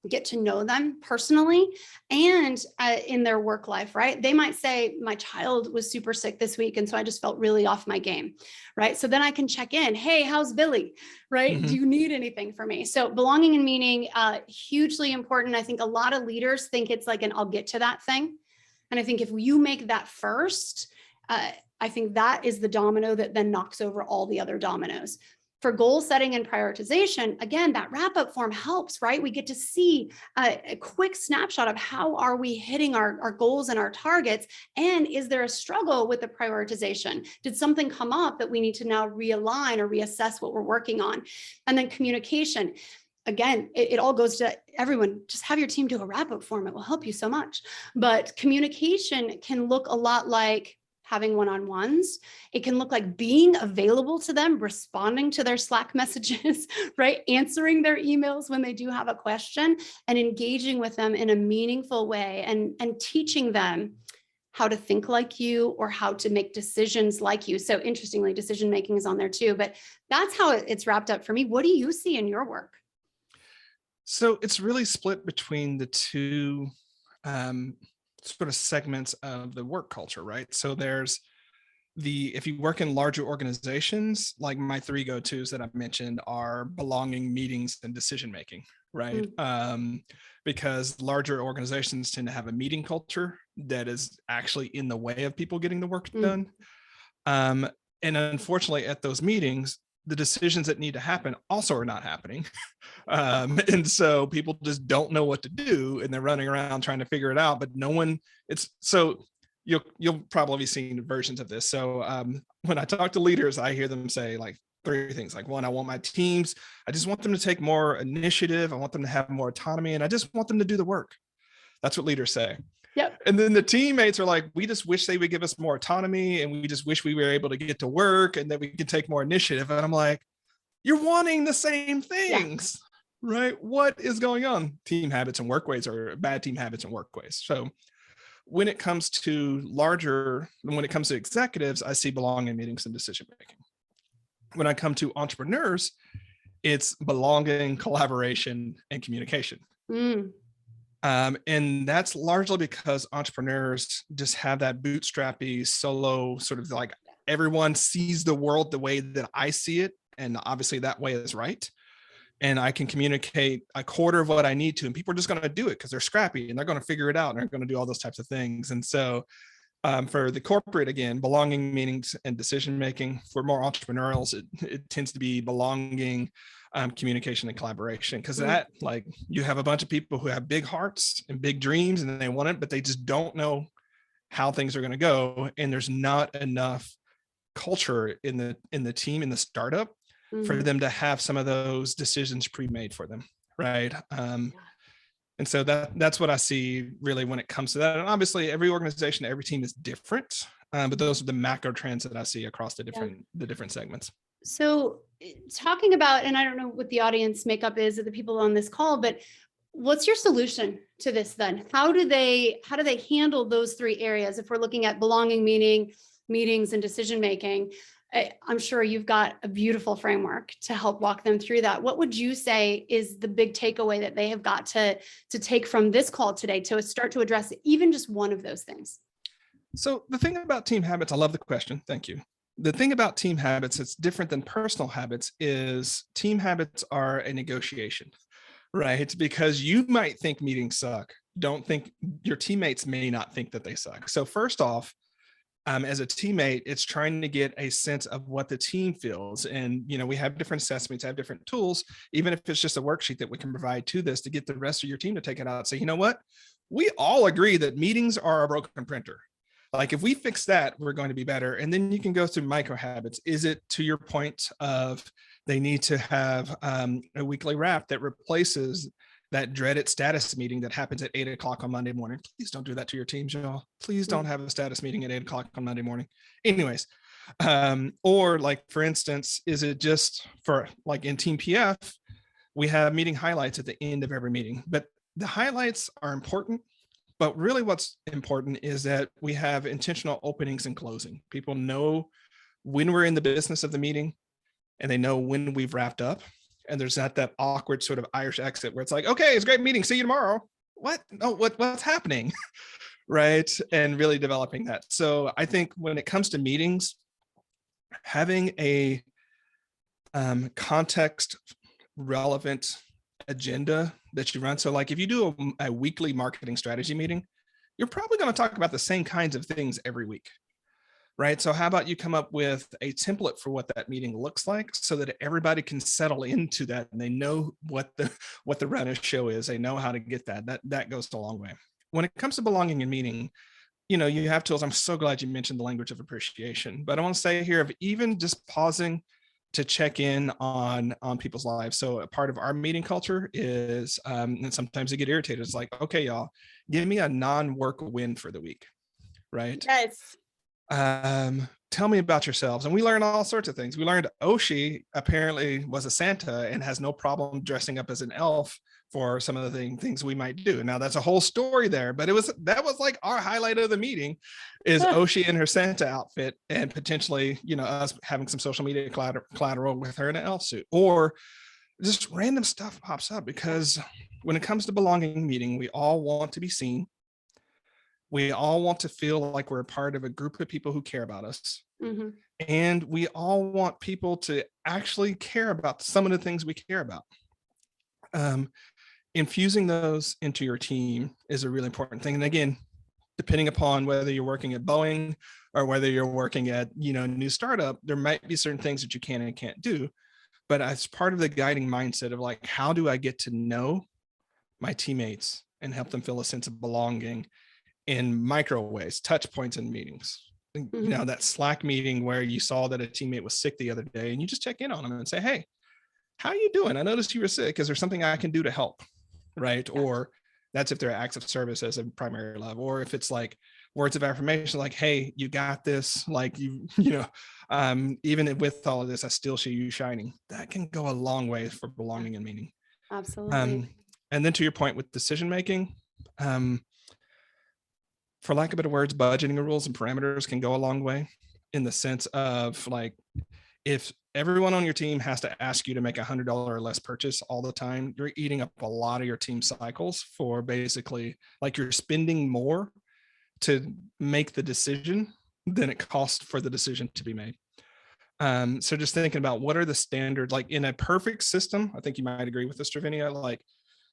get to know them personally and in their work life, right? They might say, my child was super sick this week, and so I just felt really off my game, right? So then I can check in. Hey, how's Billy, right? Mm-hmm. Do you need anything from me? So belonging and meaning, hugely important. I think a lot of leaders think it's like an I'll get to that thing. And I think if you make that first, I think that is the domino that then knocks over all the other dominoes. For goal setting and prioritization, again, that wrap-up form helps, right? We get to see a quick snapshot of how are we hitting our goals and our targets, and is there a struggle with the prioritization? Did something come up that we need to now realign or reassess what we're working on? And then communication. Again, it all goes to everyone. Just have your team do a wrap-up form. It will help you so much. But communication can look a lot like having one-on-ones. It can look like being available to them, responding to their Slack messages, right? Answering their emails when they do have a question, and engaging with them in a meaningful way, and teaching them how to think like you or how to make decisions like you. So interestingly, decision-making is on there too, but that's how it's wrapped up for me. What do you see in your work? So it's really split between the 2 sort of segments of the work culture, right? So there's if you work in larger organizations, like my 3 go-tos that I mentioned are belonging, meetings, and decision-making, right? Because larger organizations tend to have a meeting culture that is actually in the way of people getting the work done. And unfortunately at those meetings, the decisions that need to happen also are not happening. And so people just don't know what to do, and they're running around trying to figure it out, but you'll probably seen versions of this. So when I talk to leaders, I hear them say like 3 things. Like, 1, I want my teams, I just want them to take more initiative. I want them to have more autonomy, and I just want them to do the work. That's what leaders say. Yep. And then the teammates are like, we just wish they would give us more autonomy, and we just wish we were able to get to work and that we could take more initiative. And I'm like, you're wanting the same things, right? What is going on? Team habits and work ways are bad team habits and work ways. So when it comes to executives, I see belonging, meetings, and decision making. When I come to entrepreneurs, it's belonging, collaboration, and communication. And that's largely because entrepreneurs just have that bootstrappy solo sort of like, everyone sees the world the way that I see it. And obviously that way is right. And I can communicate a quarter of what I need to, and people are just going to do it because they're scrappy and they're going to figure it out and they're going to do all those types of things. And so for the corporate, again, belonging, meetings, and decision-making. For more entrepreneurials, it tends to be belonging, communication, and collaboration, because that, like, you have a bunch of people who have big hearts and big dreams and they want it, but they just don't know how things are going to go. And there's not enough culture in the team, in the startup, for them to have some of those decisions pre-made for them. Right. And so that's what I see really when it comes to that. And obviously every organization, every team is different, but those are the macro trends that I see across the different segments. So talking about, and I don't know what the audience makeup is of the people on this call, but What's your solution to this then? How do they handle those three areas? If we're looking at belonging, meetings, and decision making, I'm sure you've got a beautiful framework to help walk them through that. What would you say is the big takeaway that they have got to take from this call today to start to address even just one of those things? So the thing about team habits, I love the question. Thank you. The thing about team habits that's different than personal habits is team habits are a negotiation, right? Because you might think meetings suck. Don't think your teammates may not think that they suck. So first off, as a teammate, it's trying to get a sense of what the team feels. And, we have different assessments, have different tools, even if it's just a worksheet that we can provide to this to get the rest of your team to take it out and say, you know what? We all agree that meetings are a broken printer. Like if we fix that, we're going to be better. And then you can go through micro habits. Is it to your point of they need to have a weekly wrap that replaces that dreaded status meeting that happens at 8 o'clock on Monday morning? Please don't do that to your teams, y'all. Please don't have a status meeting at 8 o'clock on Monday morning. Anyways, or like, for instance, is it just for like in Team PF, we have meeting highlights at the end of every meeting, but the highlights are important. But really what's important is that we have intentional openings and closing. People know when we're in the business of the meeting and they know when we've wrapped up. And there's not that awkward sort of Irish exit where it's like, okay, it's a great meeting. See you tomorrow. What? No, what's happening? Right. And really developing that. So I think when it comes to meetings, having a context relevant agenda that you run. So like if you do a weekly marketing strategy meeting, you're probably going to talk about the same kinds of things every week. Right. So how about you come up with a template for what that meeting looks like so that everybody can settle into that and they know what the run of show is. They know how to get that goes a long way. When it comes to belonging and meaning, you have tools. I'm so glad you mentioned the language of appreciation, but I want to say here of even just pausing to check in on people's lives. So a part of our meeting culture is, and sometimes they get irritated. It's like, okay, y'all, give me a non-work win for the week. Right. Yes. Tell me about yourselves. And we learned all sorts of things. We learned Oshi apparently was a Santa and has no problem dressing up as an elf for some of the things we might do. Now that's a whole story there, but that was like our highlight of the meeting is Oshi in her Santa outfit and potentially, us having some social media collateral with her in an elf suit, or just random stuff pops up because when it comes to belonging meeting, we all want to be seen. We all want to feel like we're a part of a group of people who care about us. Mm-hmm. And we all want people to actually care about some of the things we care about. Infusing those into your team is a really important thing. And again, depending upon whether you're working at Boeing or whether you're working at, a new startup, there might be certain things that you can and can't do. But as part of the guiding mindset of like, how do I get to know my teammates and help them feel a sense of belonging in micro ways, touch points in meetings. Mm-hmm. That Slack meeting where you saw that a teammate was sick the other day and you just check in on them and say, hey, how are you doing? I noticed you were sick. Is there something I can do to help? Right. Or that's if they're acts of service as a primary level, or if it's like words of affirmation, like, hey, you got this. Like even with all of this, I still see you shining. That can go a long way for belonging and meaning. Absolutely. And then to your point with decision making, for lack of better words, budgeting rules and parameters can go a long way in the sense of like, if everyone on your team has to ask you to make $100 or less purchase all the time, you're eating up a lot of your team cycles for basically like you're spending more to make the decision than it costs for the decision to be made. So just thinking about what are the standards, like in a perfect system, I think you might agree with this, Stravinia, like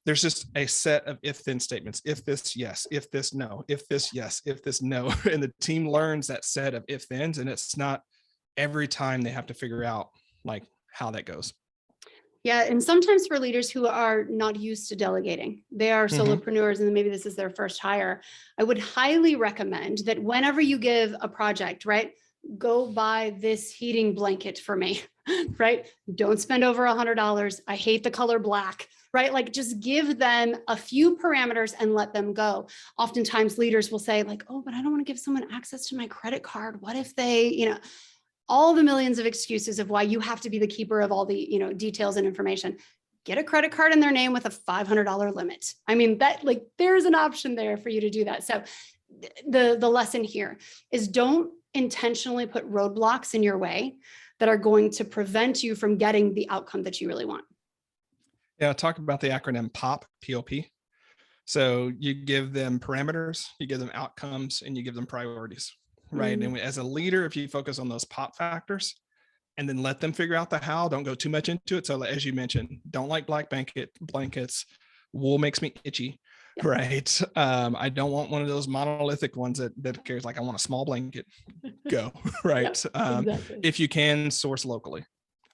there's just a set of if-then statements. If this, yes. If this, no. If this, yes. If this, no. And the team learns that set of if-thens, and it's not every time they have to figure out like how that goes. Yeah. And sometimes for leaders who are not used to delegating, they are solopreneurs and maybe this is their first hire, I would highly recommend that whenever you give a project, right, go buy this heating blanket for me, right? Don't spend over $100. I hate the color black. Right? Like just give them a few parameters and let them go. Oftentimes leaders will say like, oh, but I don't want to give someone access to my credit card. What if they, all the millions of excuses of why you have to be the keeper of all the, details and information. get a credit card in their name with a $500 limit. I mean, that like there's an option there for you to do that. So the lesson here is don't intentionally put roadblocks in your way that are going to prevent you from getting the outcome that you really want. Yeah, talk about the acronym POP, P-O-P. So you give them parameters, you give them outcomes, and you give them priorities, right? And as a leader, if you focus on those POP factors and then let them figure out the how, don't go too much into it. So as you mentioned, don't like black blankets, wool makes me itchy, right? I don't want one of those monolithic ones that carries like, I want a small blanket, go, right? Exactly. If you can source locally.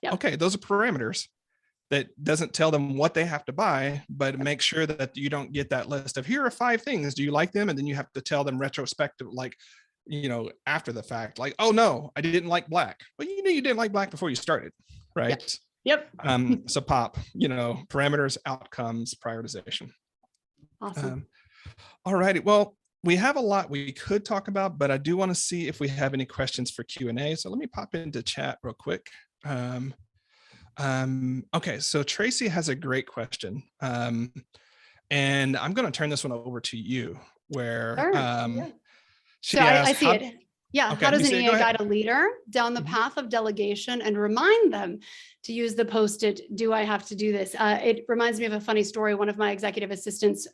Yep. Okay, those are parameters. That doesn't tell them what they have to buy, but make sure that you don't get that list of here are 5 things. Do you like them? And then you have to tell them retrospective, like, after the fact, like, oh no, I didn't like black. Well, you knew you didn't like black before you started, right? Yep. So POP, parameters, outcomes, prioritization. Awesome. All righty. Well, we have a lot we could talk about, but I do want to see if we have any questions for Q&A. So let me pop into chat real quick. Okay, so Tracy has a great question. And I'm going to turn this one over to you where she asked, I see it. Yeah. Okay, how does an EA guide a leader down the path of delegation and remind them to use the post-it, do I have to do this? It reminds me of a funny story. One of my executive assistants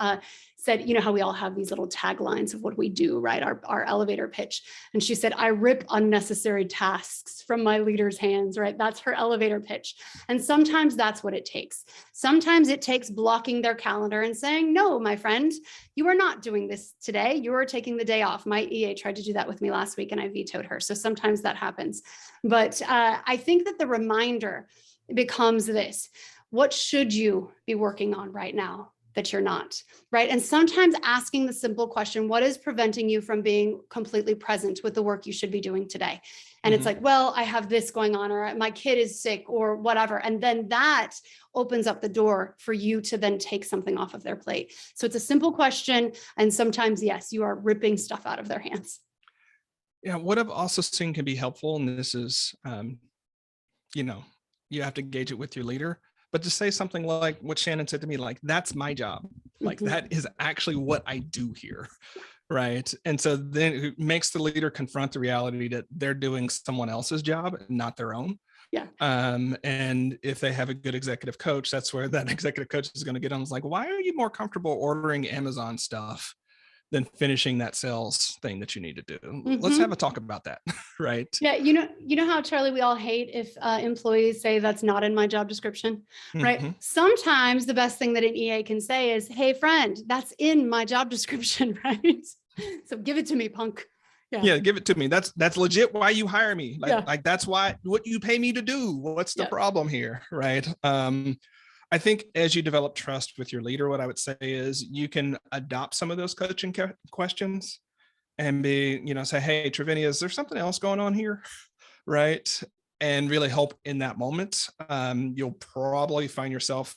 said, how we all have these little taglines of what we do, right? Our elevator pitch. And she said, I rip unnecessary tasks from my leader's hands, right? That's her elevator pitch. And sometimes that's what it takes. Sometimes it takes blocking their calendar and saying, no, my friend, you are not doing this today. You are taking the day off. My EA tried to do that with me last week and I vetoed her. So sometimes that happens. But I think that the reminder becomes this: what should you be working on right now that you're not, right? And sometimes asking the simple question, what is preventing you from being completely present with the work you should be doing today? And it's like, well, I have this going on, or my kid is sick, or whatever. And then that opens up the door for you to then take something off of their plate. So it's a simple question. And sometimes, yes, you are ripping stuff out of their hands. Yeah, what I've also seen can be helpful, and this is, you have to gauge it with your leader, but to say something like what Shannon said to me, like, that's my job. Like, that is actually what I do here, right? And so then it makes the leader confront the reality that they're doing someone else's job, not their own. Yeah. And if they have a good executive coach, that's where that executive coach is going to get on. It's like, why are you more comfortable ordering Amazon stuff than finishing that sales thing that you need to do? Let's have a talk about that, right? Yeah, you know how, Charlie, we all hate if employees say that's not in my job description, right? Sometimes the best thing that an EA can say is, hey, friend, that's in my job description, right? So give it to me, punk. Yeah, give it to me. That's legit why you hire me. Like that's what you pay me to do. What's the problem here, right? I think as you develop trust with your leader, what I would say is you can adopt some of those coaching questions and say, hey, Trevinia, is there something else going on here? Right. And really help in that moment. You'll probably find yourself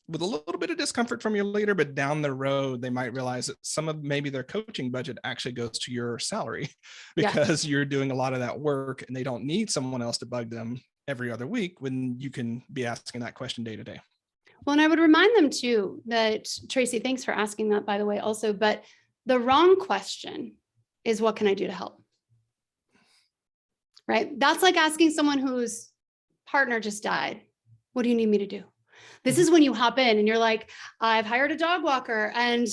with a little bit of discomfort from your leader, but down the road, they might realize that some of maybe their coaching budget actually goes to your salary because you're doing a lot of that work and they don't need someone else to bug them every other week when you can be asking that question day to day. Well, and I would remind them too that, Tracy, thanks for asking that, by the way, also, but the wrong question is, what can I do to help? Right? That's like asking someone whose partner just died, what do you need me to do? This is when you hop in and you're like, I've hired a dog walker and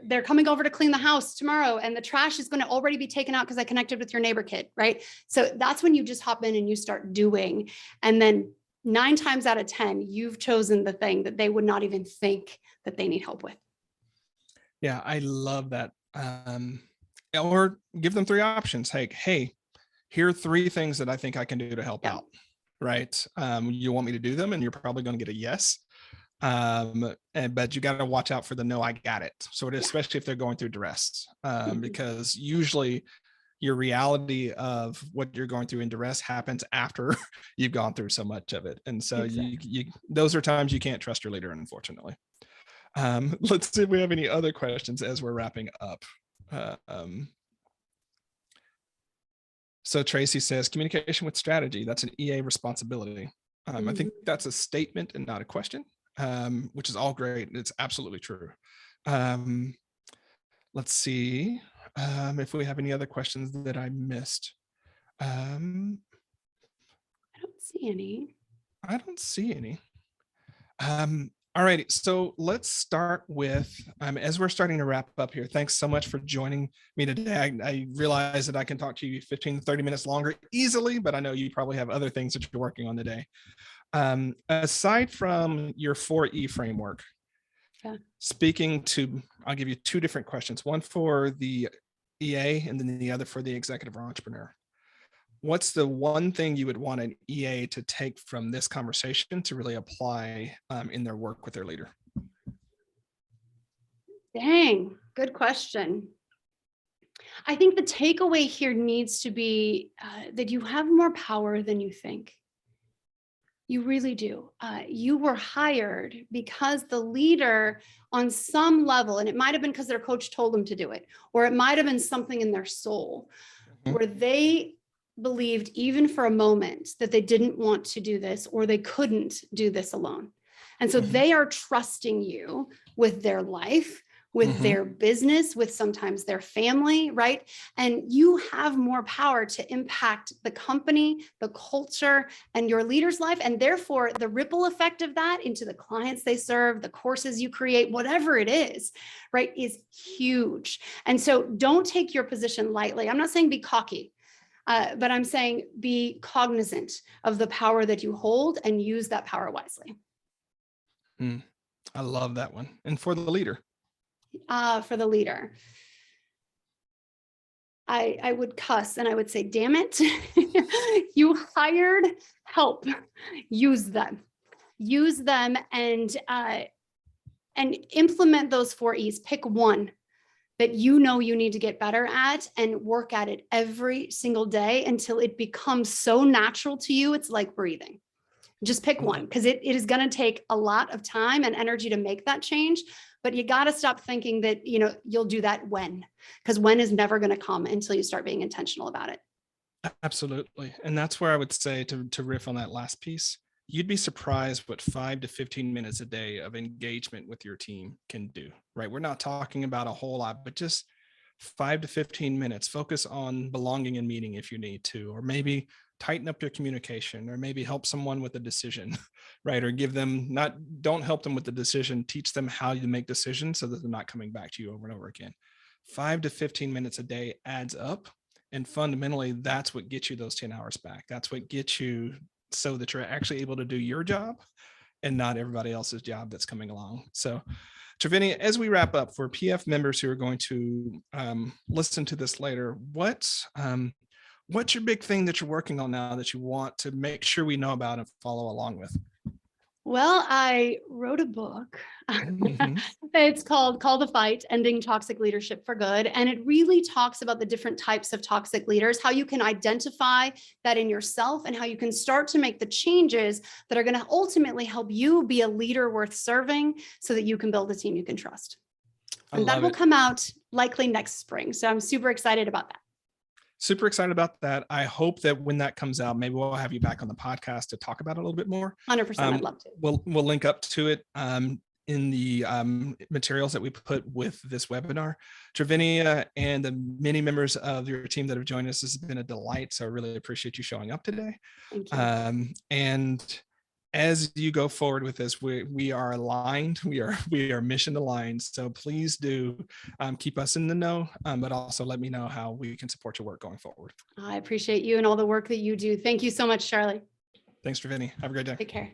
they're coming over to clean the house tomorrow and the trash is going to already be taken out because I connected with your neighbor kid, right? So that's when you just hop in and you start doing, and then 9 times out of 10, you've chosen the thing that they would not even think that they need help with. Yeah, I love that. Or give them 3 options. Hey, here are 3 things that I think I can do to help out. Right. You want me to do them, and you're probably going to get a yes. But you got to watch out for the no, I got it. So especially if they're going through duress, because usually your reality of what you're going through in duress happens after you've gone through so much of it. And so those are times you can't trust your leader, unfortunately. Let's see if we have any other questions as we're wrapping up. So Tracy says, communication with strategy, that's an EA responsibility. I think that's a statement and not a question. which is all great. It's absolutely true. Um, let's see if we have any other questions that I missed. I don't see any. I don't see any. All righty, so let's start with, as we're starting to wrap up here, thanks so much for joining me today. I realize that I can talk to you 15 to 30 minutes longer easily, but I know you probably have other things that you're working on today. Aside from your 4E framework, I'll give you two different questions, one for the EA and then the other for the executive or entrepreneur. What's the one thing you would want an EA to take from this conversation to really apply in their work with their leader? Dang, good question. I think the takeaway here needs to be that you have more power than you think. You really do. You were hired because the leader on some level, and it might have been because their coach told them to do it, or it might have been something in their soul where they believed even for a moment that they didn't want to do this or they couldn't do this alone. And so they are trusting you with their life, with their business, with sometimes their family, right? And you have more power to impact the company, the culture, and your leader's life. And therefore, the ripple effect of that into the clients they serve, the courses you create, whatever it is, right, is huge. And so don't take your position lightly. I'm not saying be cocky. But I'm saying be cognizant of the power that you hold and use that power wisely. I love that one. And for the leader? For the leader, I would cuss and I would say, damn it, you hired help. Use them and implement those 4 E's. Pick one that you know you need to get better at and work at it every single day until it becomes so natural to you. It's like breathing. Just pick one, because it is going to take a lot of time and energy to make that change. But you got to stop thinking that, you'll do that because when is never going to come until you start being intentional about it. Absolutely. And that's where I would say to riff on that last piece, you'd be surprised what 5 to 15 minutes a day of engagement with your team can do, right? We're not talking about a whole lot, but just 5 to 15 minutes. Focus on belonging in meeting if you need to, or maybe tighten up your communication, or maybe help someone with a decision, right? Or don't help them with the decision, teach them how you make decisions so that they're not coming back to you over and over again. 5 to 15 minutes a day adds up. And fundamentally, that's what gets you those 10 hours back. That's what gets you so that you're actually able to do your job and not everybody else's job that's coming along. So Trevini, as we wrap up, for PF members who are going to listen to this later, what's your big thing that you're working on now that you want to make sure we know about and follow along with? Well, I wrote a book. It's called Call the Fight, Ending Toxic Leadership for Good. And it really talks about the different types of toxic leaders, how you can identify that in yourself and how you can start to make the changes that are going to ultimately help you be a leader worth serving so that you can build a team you can trust. And that will come out likely next spring. So I'm super excited about that. Super excited about that. I hope that when that comes out, maybe we'll have you back on the podcast to talk about it a little bit more. 100%. I'd love to. We'll link up to it in the materials that we put with this webinar. Trevini and the many members of your team that have joined us, this has been a delight. So I really appreciate you showing up today. Thank you. And as you go forward with this, we are aligned. We are mission aligned. So please do keep us in the know, but also let me know how we can support your work going forward. I appreciate you and all the work that you do. Thank you so much, Charlie. Thanks, Trevini. Have a great day. Take care.